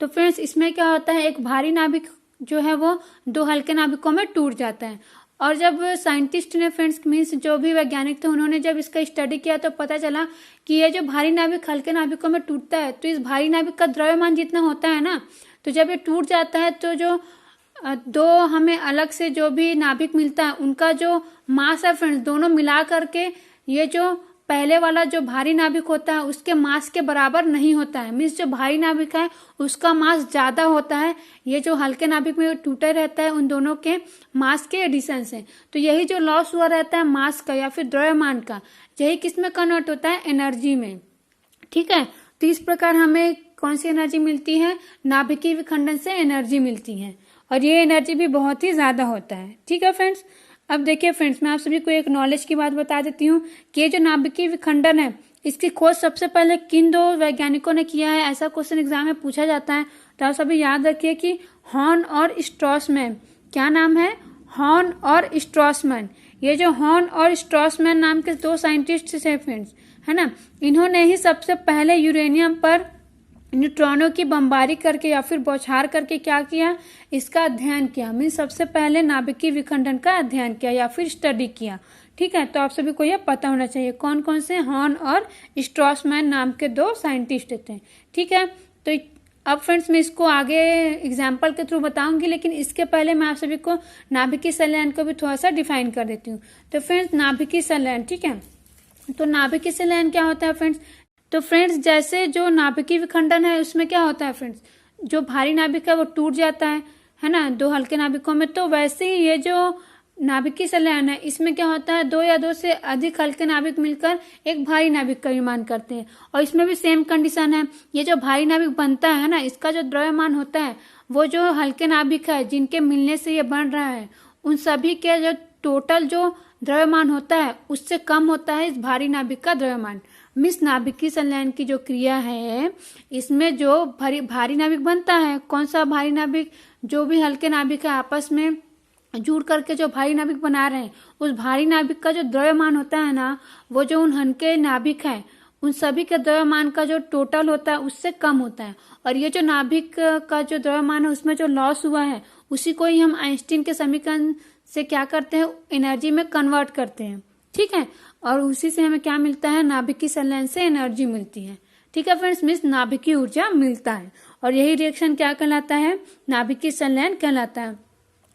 तो फ्रेंड्स, इसमें क्या होता है? एक भारी नाभिक जो है वो 2 हल्के नाभिकों में टूट जाता है। और जब साइंटिस्ट ने फ्रेंड्स, मीन्स जो भी वैज्ञानिक थे, उन्होंने जब इसका स्टडी किया तो पता चला कि ये जो भारी नाभिक हल्के नाभिकों में टूटता है, तो इस भारी नाभिक का द्रव्यमान जितना होता है ना, तो जब ये टूट जाता है तो जो 2 हमें अलग से जो भी नाभिक मिलता है उनका जो मास है फ्रेंड्स, दोनों मिला करके ये जो पहले वाला जो भारी नाभिक होता है उसके मास के बराबर नहीं होता है। मीन्स जो भारी नाभिक है उसका मास ज्यादा होता है, ये जो हल्के नाभिक में टूटे रहता है उन दोनों के मास के एडिशन से। तो यही जो लॉस हुआ रहता है मास का या फिर द्रव्यमान का, यही किस में कन्वर्ट होता है? एनर्जी में। ठीक है, तो इस प्रकार हमें कौन सी एनर्जी मिलती है? नाभिकीय विखंडन से एनर्जी मिलती है, और ये एनर्जी भी बहुत ही ज्यादा होता है। ठीक है फ्रेंड्स, अब देखिए फ्रेंड्स, मैं आप सभी को एक नॉलेज की बात बता देती हूँ कि ये जो नाभिकीय विखंडन है इसकी खोज सबसे पहले किन 2 वैज्ञानिकों ने किया है? ऐसा क्वेश्चन एग्जाम में पूछा जाता है। तो आप सभी याद रखिए कि हॉर्न और स्ट्रॉसमैन। क्या नाम है? हॉर्न और स्ट्रॉसमैन। ये जो हॉर्न और स्ट्रॉसमैन नाम के 2 साइंटिस्ट है फ्रेंड्स, है ना, इन्होंने ही सबसे पहले यूरेनियम पर न्यूट्रॉनों की बमबारी करके या फिर बौछार करके क्या किया? इसका अध्ययन किया। मीन्स सबसे पहले नाभिकीय विखंडन का अध्ययन किया या फिर स्टडी किया। ठीक है, तो आप सभी को यह पता होना चाहिए कौन कौन से हॉर्न और स्ट्रॉसमैन नाम के 2 साइंटिस्ट थे। ठीक है, तो अब फ्रेंड्स मैं इसको आगे एग्जाम्पल के थ्रू बताऊंगी, लेकिन इसके पहले मैं आप सभी को नाभिकीय संलयन को भी थोड़ा सा डिफाइन कर देती हूँ। तो फ्रेंड्स, नाभिकीय संलयन, ठीक है, तो नाभिकीय संलयन क्या होता है फ्रेंड्स? तो फ्रेंड्स, जैसे जो नाभिकीय विखंडन है उसमें क्या होता है फ्रेंड्स? जो भारी नाभिक है वो टूट जाता है ना, 2 हल्के नाभिकों में। तो वैसे ही ये जो नाभिकीय संलयन है इसमें क्या होता है? 2 या 2 से अधिक हल्के नाभिक मिलकर एक भारी नाभिक का निर्माण करते हैं। और इसमें भी सेम कंडीशन है। ये जो भारी नाभिक बनता है ना, इसका जो द्रव्यमान होता है वो जो हल्के नाभिक है जिनके मिलने से ये बन रहा है उन सभी के जो टोटल जो द्रव्यमान होता है उससे कम होता है इस भारी नाभिक का द्रव्यमान। मिस नाभिकीय संलयन की जो क्रिया है इसमें जो भारी नाभिक बनता है, कौन सा भारी नाभिक? जो भी हल्के नाभिक है आपस में जुड़ करके जो भारी नाभिक बना रहे हैं, उस भारी नाभिक का जो द्रव्यमान होता है ना, वो जो उन हल्के नाभिक है उन सभी के द्रव्यमान का जो टोटल होता है उससे कम होता है। और ये जो नाभिक का जो द्रव्यमान है उसमें जो लॉस हुआ है उसी को ही हम आइंस्टीन के समीकरण से क्या करते हैं? एनर्जी में कन्वर्ट करते हैं। ठीक है, और उसी से हमें क्या मिलता है? नाभिकीय संलयन से एनर्जी मिलती है। ठीक है फ्रेंड्स, मीन्स नाभिकीय ऊर्जा मिलता है। और यही रिएक्शन क्या कहलाता है, नाभिकीय संलयन कहलाता है।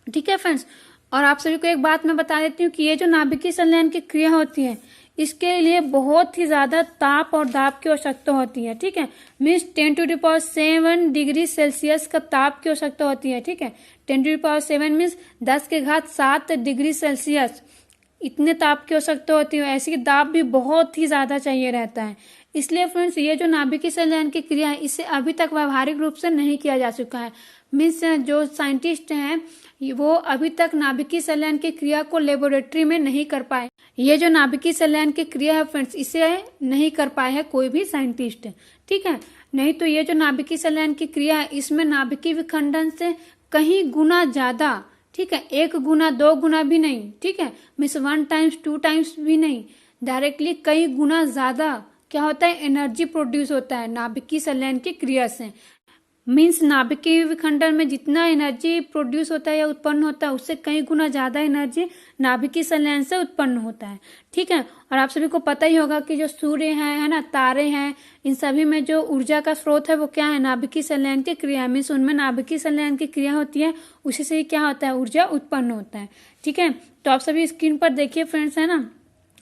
ठीक है फ्रेंड्स, और आप सभी को एक बात मैं बता देती हूँ कि ये जो नाभिकीय संलयन की क्रिया होती है इसके लिए बहुत ही ज्यादा ताप और दाब की आवश्यकता होती है। ठीक है, मीन्स 10⁻7 डिग्री सेल्सियस का ताप की आवश्यकता होती है। ठीक है, 10⁻7 मीन्स 10⁻7 डिग्री सेल्सियस, इतने ताप की आवश्यकता होती है। ऐसी दाब भी बहुत ही ज्यादा चाहिए रहता है। इसलिए फ्रेंड्स ये जो नाभिकीय संलयन की क्रिया है इसे अभी तक व्यावहारिक रूप से नहीं किया जा चुका है। मीन्स जो साइंटिस्ट हैं वो अभी तक नाभिकीय संलयन की क्रिया को लेबोरेटरी में नहीं कर पाए। ये जो नाभिकीय संलयन की क्रिया है फ्रेंड्स इसे नहीं कर पाए है कोई भी साइंटिस्ट। ठीक है, नहीं तो ये जो नाभिकीय संलयन की क्रिया है इसमें नाभिकीय विखंडन से कहीं गुना ज्यादा, ठीक है, 1 गुना 2 गुना भी नहीं, ठीक है, मीन्स 1 टाइम्स 2 टाइम्स भी नहीं, डायरेक्टली कई गुना ज्यादा क्या होता है, एनर्जी प्रोड्यूस होता है नाभिकीय संलयन की क्रिया से। मीन्स नाभिकीय विखंडन में जितना एनर्जी प्रोड्यूस होता है या उत्पन्न होता है उससे कई गुना ज्यादा एनर्जी नाभिकीय संलयन से उत्पन्न होता है। ठीक है, और आप सभी को पता ही होगा कि जो सूर्य है ना, तारे हैं, इन सभी में जो ऊर्जा का स्रोत है वो क्या है, नाभिकीय संलयन की क्रिया। मीन्स उनमें नाभिकीय संलयन की क्रिया होती है, उसी से ही क्या होता है, ऊर्जा उत्पन्न होता है। ठीक है, तो आप सभी स्क्रीन पर देखिए फ्रेंड्स, है ना,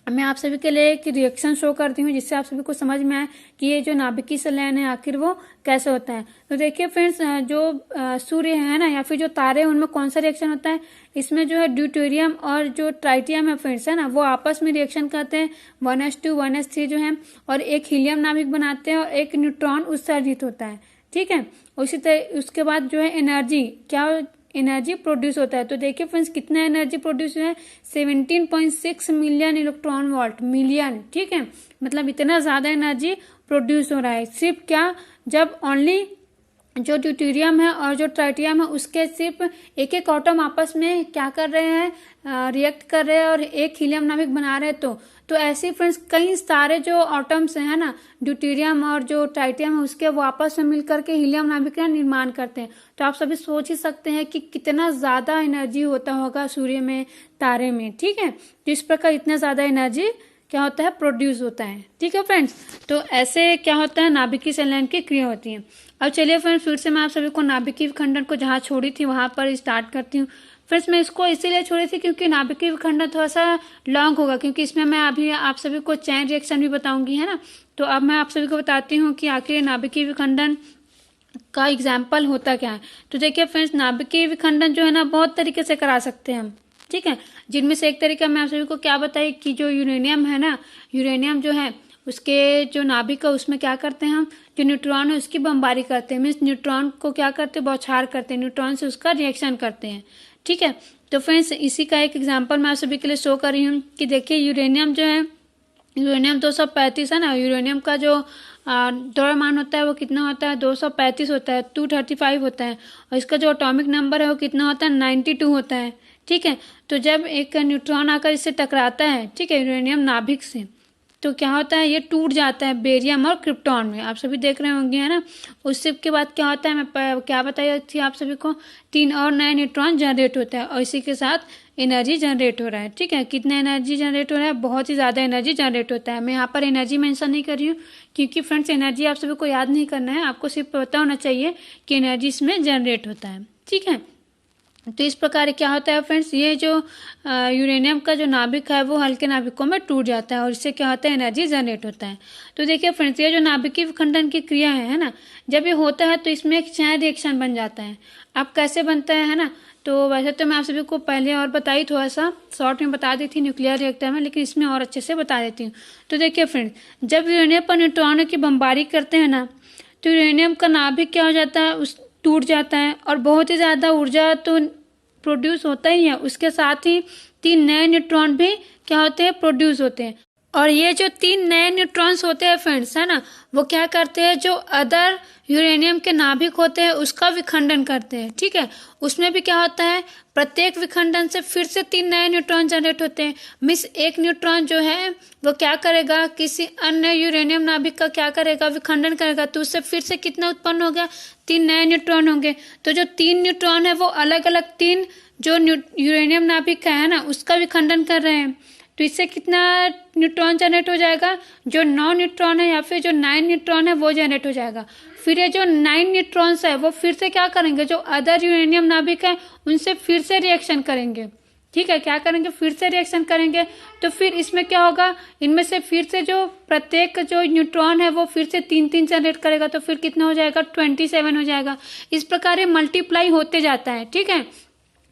मैं आप सभी के लिए एक रिएक्शन शो करती हूँ जिससे आप सभी को समझ में आए कि ये जो नाभिकीय संलयन है आखिर वो कैसे होता है। तो देखिए फ्रेंड्स, जो सूर्य है ना या फिर जो तारे हैं उनमें कौन सा रिएक्शन होता है, इसमें जो है ड्यूटेरियम और जो ट्राइटियम है फ्रेंड्स, है ना, वो आपस में रिएक्शन करते हैं 1s2 1s3 जो है, और एक हीलियम नाभिक बनाते हैं और एक न्यूट्रॉन उत्सर्जित होता है। ठीक है, उसी तरह उसके बाद जो है एनर्जी क्या, एनर्जी प्रोड्यूस होता है। तो देखिए फ्रेंड्स कितना एनर्जी प्रोड्यूस है, 17.6 मिलियन इलेक्ट्रॉन वोल्ट, मिलियन। ठीक है, मतलब इतना ज्यादा एनर्जी प्रोड्यूस हो रहा है। सिर्फ क्या, जब ओनली जो ड्यूटेरियम है और जो ट्राइटियम है उसके सिर्फ एक एक एटम आपस में क्या कर रहे हैं, रिएक्ट कर रहे हैं और एक हीलियम नाभिक बना रहे हैं। तो ऐसे फ्रेंड्स कई सारे जो एटम्स हैं ना, ड्यूटेरियम और जो ट्राइटियम है उसके वो आपस में मिलकर के हीलियम नाभिक का निर्माण करते हैं। तो आप सभी सोच ही सकते हैं कि कितना ज्यादा एनर्जी होता होगा सूर्य में, तारे में। ठीक है, तो इस प्रकार इतना ज्यादा एनर्जी क्या होता है, प्रोड्यूस होता है। ठीक है फ्रेंड्स, तो ऐसे क्या होता है, नाभिकीय संलयन की क्रिया होती है। अब चलिए फ्रेंड्स फिर से मैं आप सभी को नाभिकीय विखंडन को जहाँ छोड़ी थी वहां पर स्टार्ट करती हूँ। फ्रेंड्स मैं इसको इसीलिए छोड़ी थी क्योंकि नाभिकीय विखंडन थोड़ा सा लॉन्ग होगा, क्योंकि इसमें मैं अभी आप सभी को चैन रिएक्शन भी बताऊंगी, है ना। तो अब मैं आप सभी को बताती हूँ कि आखिर नाभिकीय विखंडन का एग्जाम्पल होता क्या है। तो देखिए फ्रेंड्स, नाभिकीय विखंडन जो है ना बहुत तरीके से करा सकते हैं हम। ठीक है, जिनमें से एक तरीका मैं आप सभी को क्या बताई कि जो यूरेनियम है ना, यूरेनियम जो है उसके जो नाभिक है उसमें क्या करते हैं हम, जो न्यूट्रॉन है उसकी बमबारी करते हैं। मीन्स न्यूट्रॉन को क्या करते हैं, बौछार करते हैं, न्यूट्रॉन से उसका रिएक्शन करते हैं। ठीक है, तो फ्रेंड्स इसी का एक एग्जांपल मैं आप सभी के लिए शो कर रही हूँ कि देखिए यूरेनियम जो है, यूरेनियम 235 है ना, यूरेनियम का जो द्रव्यमान होता है वो कितना होता है, 235 होता है, 235 होता है, और इसका जो एटॉमिक नंबर है वो कितना होता है, 92 होता है। ठीक है, तो जब एक न्यूट्रॉन आकर इससे टकराता है, ठीक है, यूरेनियम नाभिक से, तो क्या होता है, ये टूट जाता है बेरियम और क्रिप्टॉन में। आप सभी देख रहे होंगे, है ना। उससे के बाद क्या होता है, मैं क्या बताई थी आप सभी को, 3 और नए न्यूट्रॉन जनरेट होता है और इसी के साथ एनर्जी जनरेट हो रहा है। ठीक है, कितना एनर्जी जनरेट हो रहा है, बहुत ही ज़्यादा एनर्जी जनरेट होता है। मैं यहाँ पर एनर्जी मेंशन नहीं कर रही हूँ क्योंकि फ्रेंड्स एनर्जी आप सभी को याद नहीं करना है, आपको सिर्फ पता होना चाहिए कि एनर्जी इसमें जनरेट होता है। ठीक है, तो इस प्रकार क्या होता है फ्रेंड्स, ये जो यूरेनियम का जो नाभिक है वो हल्के नाभिकों में टूट जाता है और इससे क्या होता है, एनर्जी जनरेट होता है। तो देखिए फ्रेंड्स, ये जो नाभिकीय विखंडन की क्रिया है ना, जब ये होता है तो इसमें एक चैन रिएक्शन बन जाता है। अब कैसे बनता है ना, तो वैसे तो मैं आप सभी को पहले और बताई, थोड़ा सा शॉर्ट में बता दी थी न्यूक्लियर रिएक्टर में, लेकिन इसमें और अच्छे से बता देती हूँ। तो देखिए फ्रेंड्स, जब यूरेनियम पर न्यूट्रॉनों की बमबारी करते हैं ना, तो यूरेनियम का नाभिक क्या हो जाता है, उस टूट जाता है और बहुत ही ज़्यादा ऊर्जा तो प्रोड्यूस होता ही है, उसके साथ ही 3 नए न्यूट्रॉन भी क्या होते हैं, प्रोड्यूस होते हैं। और ये जो 3 नए न्यूट्रॉन्स होते हैं फ्रेंड्स, है ना, वो क्या करते हैं, जो अदर यूरेनियम के नाभिक होते हैं उसका विखंडन करते हैं। ठीक है, उसमें भी क्या होता है, प्रत्येक विखंडन से फिर से 3 नए न्यूट्रॉन जनरेट होते हैं। मीन्स एक न्यूट्रॉन जो है वो क्या करेगा, किसी अन्य यूरेनियम नाभिक का क्या करेगा, विखंडन करेगा, तो उससे फिर से कितना उत्पन्न हो गया, 3 नए न्यूट्रॉन होंगे। तो जो 3 न्यूट्रॉन है वो अलग अलग 3 जो यूरेनियम नाभिक का है ना उसका विखंडन कर रहे हैं। तो इससे कितना न्यूट्रॉन जनरेट हो जाएगा, जो 9 न्यूट्रॉन है या फिर जो 9 न्यूट्रॉन है वो जनरेट हो जाएगा। फिर ये जो 9 न्यूट्रॉन्स है वो फिर से क्या करेंगे, जो अदर यूरेनियम नाभिक है उनसे फिर से रिएक्शन करेंगे। ठीक है, क्या करेंगे, फिर से रिएक्शन करेंगे। तो फिर इसमें क्या होगा, इनमें से फिर से जो प्रत्येक जो न्यूट्रॉन है वो फिर से 3 जनरेट करेगा, तो फिर कितना हो जाएगा, 27 हो जाएगा। इस प्रकार ये मल्टीप्लाई होते जाता है। ठीक है,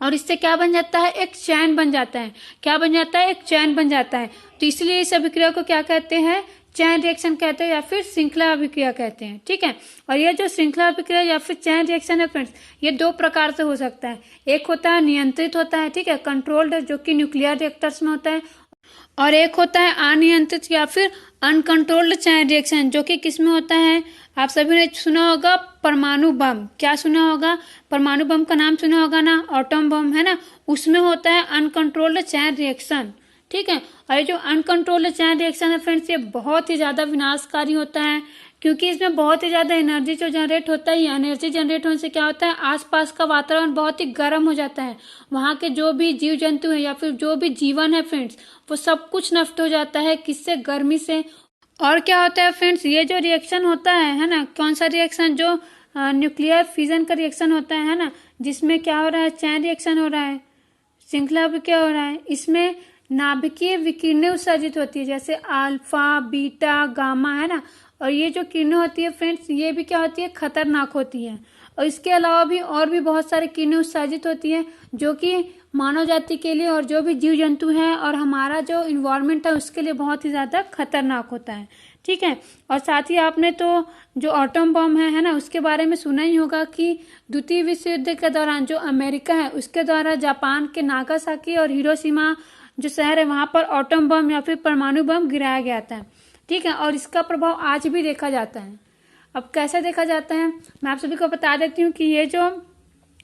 और इससे क्या बन जाता है, एक चैन बन जाता है। क्या बन जाता है, एक चैन बन जाता है। तो इसलिए इस अभिक्रिया को क्या कहते हैं, चैन रिएक्शन कहते हैं या फिर श्रृंखला अभिक्रिया कहते हैं। ठीक है, और यह जो श्रृंखला अभिक्रिया या फिर चैन रिएक्शन है फ्रेंड्स, ये 2 प्रकार से हो सकता है। एक होता है नियंत्रित होता है, ठीक है, कंट्रोल्ड, जो कि न्यूक्लियर रिएक्टर्स में होता है, और एक होता है अनियंत्रित या फिर अनकंट्रोल्ड चैन रिएक्शन, जो कि किस में होता है, आप सभी ने सुना होगा परमाणु बम। क्या सुना होगा, परमाणु बम का नाम सुना होगा ना, एटम बम है ना, उसमें होता है अनकंट्रोल्ड चैन रिएक्शन। ठीक है, और ये जो अनकंट्रोल्ड चैन रिएक्शन है फ्रेंड्स, ये बहुत ही ज्यादा विनाशकारी होता है, क्योंकि इसमें बहुत ही ज्यादा एनर्जी जो जनरेट होता है। एनर्जी जनरेट होने से क्या होता है, आसपास का वातावरण बहुत ही गर्म हो जाता है। वहाँ के जो भी जीव जंतु है या फिर जो भी जीवन है फ्रेंड्स, वो सब कुछ नष्ट हो जाता है। किससे, गर्मी से। और क्या होता है फ्रेंड्स, ये जो रिएक्शन होता है ना, कौन सा रिएक्शन, जो न्यूक्लियर फिजन का रिएक्शन होता है ना, जिसमें क्या हो रहा है, चैन रिएक्शन हो रहा है, श्रृंखला भी क्या हो रहा है, इसमें नाभिकीय विकिरणें उत्सर्जित होती है, जैसे अल्फा, बीटा, गामा, है ना। और ये जो किरणें होती है फ्रेंड्स, ये भी क्या होती है, खतरनाक होती है। और इसके अलावा भी और भी बहुत सारी किरणें उत्सर्जित होती है, जो कि मानव जाति के लिए और जो भी जीव जंतु हैं और हमारा जो इन्वायरमेंट है उसके लिए बहुत ही ज्यादा खतरनाक होता है। ठीक है, और साथ ही आपने तो जो एटम बम है ना, उसके बारे में सुना ही होगा कि द्वितीय विश्व युद्ध के दौरान जो अमेरिका है उसके द्वारा जापान के नागासाकी और हिरोशिमा जो शहर है वहां पर एटम बम या फिर परमाणु बम गिराया गया था। ठीक है, और इसका प्रभाव आज भी देखा जाता है। अब कैसे देखा जाता है, मैं आप सभी को बता देती हूँ कि ये जो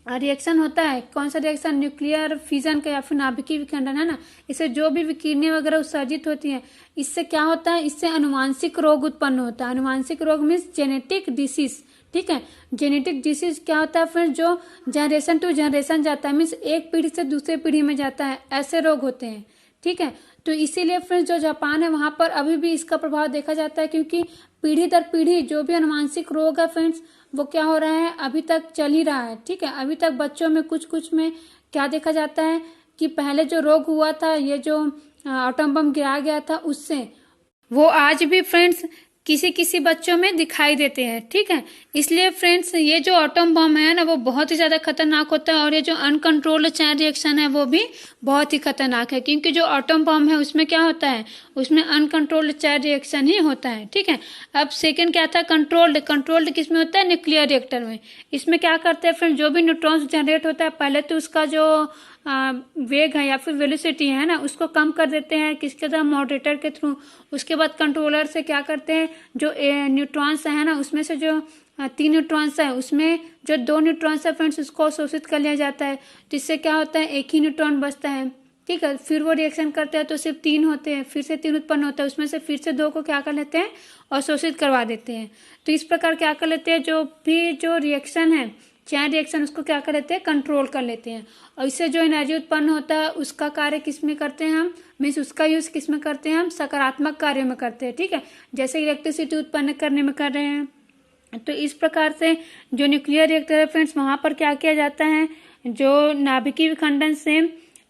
रिएक्शन होता है, कौन सा रिएक्शन, न्यूक्लियर फिजन का या फिर नाभिकीय विखंडन है ना, इससे जो भी विकिरणें वगैरह उत्सर्जित होती हैं, इससे क्या होता है, इससे अनुवांशिक रोग उत्पन्न होता है। अनुवांशिक रोग मीन्स जेनेटिक डिसीज। ठीक है, जेनेटिक डिसीज क्या होता है फ्रेंड्स, जो जनरेशन टू जनरेशन जाता है, मीन्स एक पीढ़ी से दूसरे पीढ़ी में जाता है, ऐसे रोग होते हैं। ठीक है, तो इसीलिए फ्रेंड्स जो जापान है वहां पर अभी भी इसका प्रभाव देखा जाता है, क्योंकि पीढ़ी दर पीढ़ी जो भी अनुवांशिक रोग है फ्रेंड्स, वो क्या हो रहा है, अभी तक चल ही रहा है। ठीक है, अभी तक बच्चों में कुछ कुछ में क्या देखा जाता है कि पहले जो रोग हुआ था, ये जो एटम बम गिराया गया था, उससे वो आज भी फ्रेंड्स किसी किसी बच्चों में दिखाई देते हैं। ठीक है, इसलिए फ्रेंड्स ये जो एटम बम है ना, वो बहुत ही ज्यादा खतरनाक होता है, और ये जो अनकंट्रोल्ड चैन रिएक्शन है वो भी बहुत ही खतरनाक है, क्योंकि जो एटम बम है उसमें क्या होता है, उसमें अनकंट्रोल्ड चैन रिएक्शन ही होता है। ठीक है, अब सेकंड क्या था, कंट्रोल्ड। कंट्रोल्ड किस में होता है, न्यूक्लियर रिएक्टर में। इसमें क्या करते हैं फ्रेंड्स, जो भी न्यूट्रॉन्स जनरेट होता है, पहले तो उसका जो वेग है या फिर वेलोसिटी है ना, उसको कम कर देते हैं, किसके द्वारा, मॉडरेटर के थ्रू। उसके बाद कंट्रोलर से क्या करते हैं, जो न्यूट्रॉन्स है ना, उसमें से जो 3 न्यूट्रॉन्स है, उसमें जो 2 न्यूट्रॉन्स है फ्रेंड्स, उसको शोषित कर लिया जाता है। तो इससे क्या होता है, एक ही न्यूट्रॉन बचता है। ठीक है, फिर वो रिएक्शन करते हैं तो सिर्फ 3 होते हैं, फिर से 3 उत्पन्न होता है, उसमें से फिर से 2 को क्या कर लेते हैं, और शोषित करवा देते हैं। तो इस प्रकार क्या कर लेते हैं, जो भी जो रिएक्शन है, चैन रिएक्शन, उसको क्या कर लेते हैं, कंट्रोल कर लेते हैं। और इससे जो एनर्जी उत्पन्न होता है उसका कार्य किस में करते हैं हम, मीन्स उसका यूज किस में करते हैं, हम सकारात्मक कार्यों में करते हैं। ठीक है, जैसे इलेक्ट्रिसिटी उत्पन्न करने में कर रहे हैं। तो इस प्रकार से जो न्यूक्लियर रिएक्टर है फ्रेंड्स, वहां पर क्या किया जाता है, जो नाभिकीय विखंडन से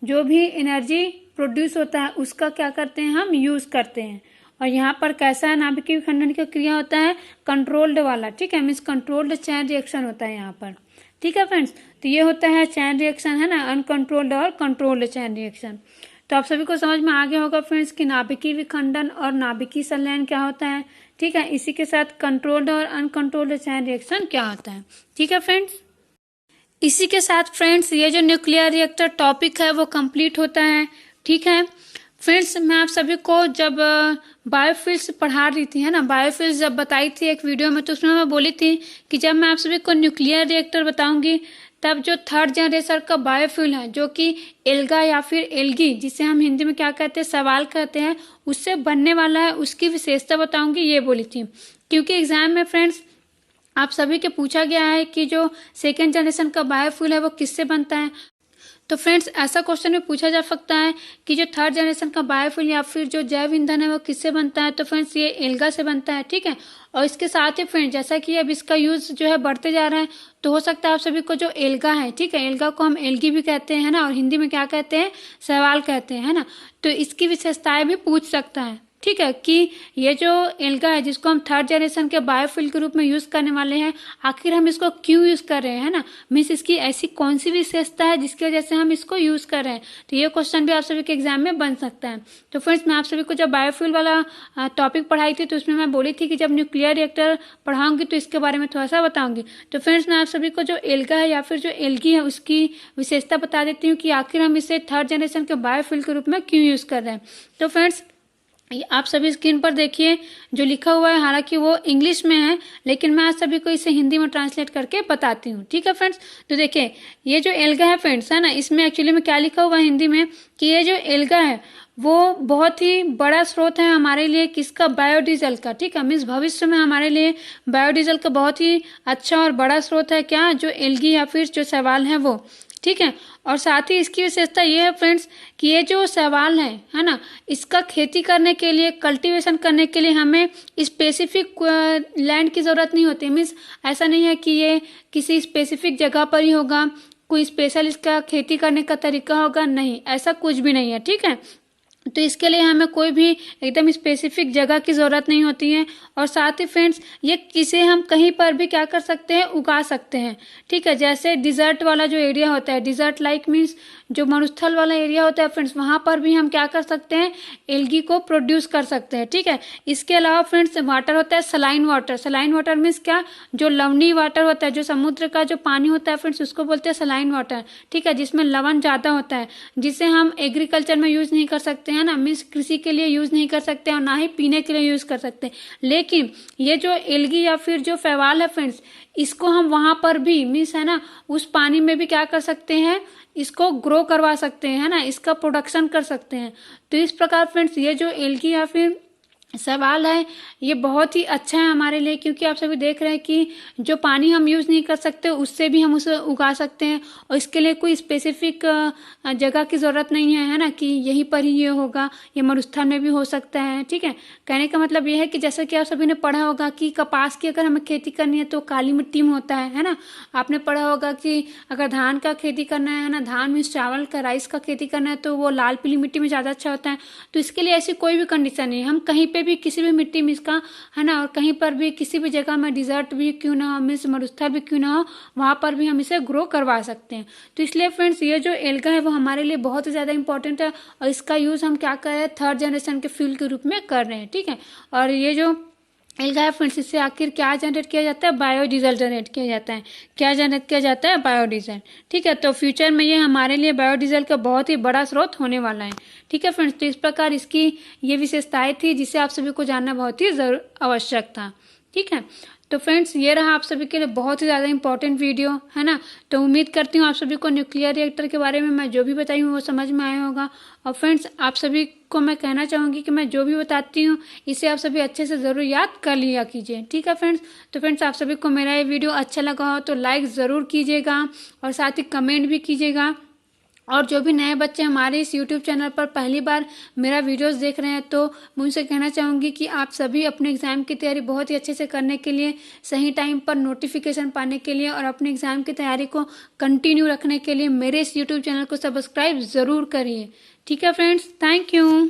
जो भी एनर्जी प्रोड्यूस होता है उसका क्या करते हैं, हम यूज करते हैं। और यहाँ पर कैसा नाभिकीय विखंडन की क्रिया होता है, कंट्रोल्ड वाला। ठीक है, मीन्स कंट्रोल्ड चैन रिएक्शन होता है यहाँ पर। ठीक है फ्रेंड्स, तो ये होता है चैन रिएक्शन, है ना, अनकंट्रोल्ड और कंट्रोल्ड चैन रिएक्शन। तो आप सभी को समझ में आ गया होगा फ्रेंड्स कि नाभिकीय विखंडन और नाभिकीय संलयन क्या होता है। ठीक है, इसी के साथ कंट्रोल्ड और अनकंट्रोल्ड चैन रिएक्शन क्या होता है। ठीक है फ्रेंड्स, इसी के साथ फ्रेंड्स ये जो न्यूक्लियर रिएक्टर टॉपिक है वो कंप्लीट होता है। ठीक है फ्रेंड्स, मैं आप सभी को जब बायोफिल्स पढ़ा रही थी, है ना, बायोफिल्स जब बताई थी एक वीडियो में, तो उसमें मैं बोली थी कि जब मैं आप सभी को न्यूक्लियर रिएक्टर बताऊंगी तब जो 3rd जनरेशन का बायोफ्यूल है, जो कि एल्गा या फिर एल्गी, जिसे हम हिंदी में क्या कहते हैं, सवाल कहते हैं, उससे बनने वाला है, उसकी विशेषता बताऊंगी, ये बोली थी। क्योंकि एग्जाम में फ्रेंड्स आप सभी के पूछा गया है कि जो 2nd जनरेशन का बायोफ्यूल है वो किससे बनता है। तो फ्रेंड्स ऐसा क्वेश्चन में पूछा जा सकता है कि जो थर्ड जनरेशन का बायोफ्यूल या फिर जो जैव ईंधन है वो किससे बनता है। तो फ्रेंड्स ये एल्गा से बनता है, ठीक है। और इसके साथ ही फ्रेंड्स जैसा कि अब इसका यूज जो है बढ़ते जा रहा है, तो हो सकता है आप सभी को जो एल्गा है, ठीक है, एल्गा को हम एल्गी भी कहते हैं ना, और हिंदी में क्या कहते हैं, शैवाल कहते हैं, है ना। तो इसकी विशेषताएं भी पूछ सकता है, ठीक है, कि ये जो एल्गा है जिसको हम थर्ड जनरेशन के बायोफ्यूल के रूप में यूज करने वाले हैं, आखिर हम इसको क्यों यूज कर रहे हैं, है ना। मीन्स इसकी ऐसी कौन सी विशेषता है जिसकी वजह से हम इसको यूज कर रहे हैं। तो ये क्वेश्चन भी आप सभी के एग्जाम में बन सकता है। तो फ्रेंड्स मैं आप सभी को जब बायोफ्यूल वाला टॉपिक पढ़ाई थी तो उसमें मैं बोली थी कि जब न्यूक्लियर रिएक्टर पढ़ाऊंगी तो इसके बारे में थोड़ा सा बताऊंगी। तो फ्रेंड्स मैं आप सभी को जो एल्गा है या फिर जो एल्गी है उसकी विशेषता बता देती हूँ कि आखिर हम इसे थर्ड जनरेशन के बायोफ्यूल के रूप में क्यों यूज कर रहे हैं। तो फ्रेंड्स आप सभी स्क्रीन पर देखिए जो लिखा हुआ है, हालांकि वो इंग्लिश में है लेकिन मैं आज सभी को इसे हिंदी में ट्रांसलेट करके बताती हूँ, ठीक है फ्रेंड्स। तो देखिए ये जो एल्गा है फ्रेंड्स, है ना, इसमें एक्चुअली में क्या लिखा हुआ है हिंदी में कि ये जो एल्गा है वो बहुत ही बड़ा स्रोत है हमारे लिए किसका, बायोडीजल का, ठीक है। मीन्स भविष्य में हमारे लिए बायोडीजल का बहुत ही अच्छा और बड़ा स्रोत है क्या, जो एल्गी या फिर जो शैवाल है वो, ठीक है। और साथ ही इसकी विशेषता ये है फ्रेंड्स कि ये जो शैवाल है ना, इसका खेती करने के लिए, कल्टीवेशन करने के लिए हमें स्पेसिफिक लैंड की ज़रूरत नहीं होती। मीन्स ऐसा नहीं है कि ये किसी स्पेसिफिक जगह पर ही होगा, कोई स्पेशल इसका खेती करने का तरीका होगा, नहीं, ऐसा कुछ भी नहीं है, ठीक है। तो इसके लिए हमें कोई भी एकदम स्पेसिफिक जगह की ज़रूरत नहीं होती है। और साथ ही फ्रेंड्स ये किसे हम कहीं पर भी क्या कर सकते हैं, उगा सकते हैं, ठीक है। जैसे डिजर्ट वाला जो एरिया होता है, डिजर्ट लाइक मीन्स जो मरुस्थल वाला एरिया होता है फ्रेंड्स, वहाँ पर भी हम क्या कर सकते हैं, एल्गी को प्रोड्यूस कर सकते हैं, ठीक है। इसके अलावा फ्रेंड्स वाटर होता है saline water. Saline water means क्या, जो लवणीय वाटर होता है, जो समुद्र का जो पानी होता है फ्रेंड्स उसको बोलते हैं सलाइन वाटर, ठीक है, जिसमें लवण ज़्यादा होता है, जिसे हम एग्रीकल्चर में यूज़ नहीं कर सकते हैं ना, मीन्स कृषि के लिए यूज़ नहीं कर सकते और ना ही पीने के लिए यूज़ कर सकते। लेकिन ये जो एल्गी या फिर जो शैवाल है फ्रेंड्स, इसको हम वहाँ पर भी मीन्स है ना उस पानी में भी क्या कर सकते हैं, इसको ग्रो करवा सकते हैं, है ना, इसका प्रोडक्शन कर सकते हैं। तो इस प्रकार फ्रेंड्स ये जो एल्गी या फिर सवाल है ये बहुत ही अच्छा है हमारे लिए, क्योंकि आप सभी देख रहे हैं कि जो पानी हम यूज़ नहीं कर सकते उससे भी हम उसे उगा सकते हैं, और इसके लिए कोई स्पेसिफिक जगह की ज़रूरत नहीं है ना, कि यहीं पर ही ये होगा, ये मरुस्थल में भी हो सकता है, ठीक है। कहने का मतलब ये है कि जैसा कि आप सभी ने पढ़ा होगा कि कपास की अगर हमें खेती करनी है तो काली मिट्टी में होता है ना। आपने पढ़ा होगा कि अगर धान का खेती करना है ना, धान मीन्स चावल का, राइस का खेती करना है तो वो लाल पीली मिट्टी में ज़्यादा अच्छा होता है। तो इसके लिए ऐसी कोई भी कंडीशन नहीं है, हम कहीं भी किसी भी मिट्टी में इसका, है ना, और कहीं पर भी किसी भी जगह में डिजर्ट भी क्यों ना हो, मीन्स मरुस्थल भी क्यों ना हो, वहाँ पर भी हम इसे ग्रो करवा सकते हैं। तो इसलिए फ्रेंड्स ये जो एल्गा है वो हमारे लिए बहुत ही ज़्यादा इंपॉर्टेंट है, और इसका यूज़ हम क्या कर रहे हैं, थर्ड जनरेशन के फ्यूल के रूप में कर रहे हैं, ठीक है। और ये जो एल्गा है फ्रेंड्स, इससे आखिर क्या जनरेट किया जाता है, बायोडीजल जनरेट किया जाता है। क्या जनरेट किया जाता है, बायोडीजल, ठीक है। तो फ्यूचर में ये हमारे लिए बायोडीजल का बहुत ही बड़ा स्रोत होने वाला है, ठीक है फ्रेंड्स। तो इस प्रकार इसकी ये विशेषताएं थी जिसे आप सभी को जानना बहुत ही आवश्यक था, ठीक है। तो फ्रेंड्स ये रहा आप सभी के लिए बहुत ही ज़्यादा इंपॉर्टेंट वीडियो, है ना। तो उम्मीद करती हूँ आप सभी को न्यूक्लियर रिएक्टर के बारे में मैं जो भी बताई हूँ वो समझ में आया होगा। और फ्रेंड्स आप सभी को मैं कहना चाहूँगी कि मैं जो भी बताती हूँ इसे आप सभी अच्छे से ज़रूर याद कर लिया कीजिए, ठीक है फ्रेंड्स। तो फ्रेंड्स आप सभी को मेरा ये वीडियो अच्छा लगा हो तो लाइक ज़रूर कीजिएगा और साथ ही कमेंट भी कीजिएगा। और जो भी नए बच्चे हमारे इस YouTube चैनल पर पहली बार मेरा वीडियोस देख रहे हैं तो मैं उनसे कहना चाहूँगी कि आप सभी अपने एग्ज़ाम की तैयारी बहुत ही अच्छे से करने के लिए, सही टाइम पर नोटिफिकेशन पाने के लिए और अपने एग्ज़ाम की तैयारी को कंटिन्यू रखने के लिए मेरे इस YouTube चैनल को सब्सक्राइब ज़रूर करिए, ठीक है फ्रेंड्स। Thank you.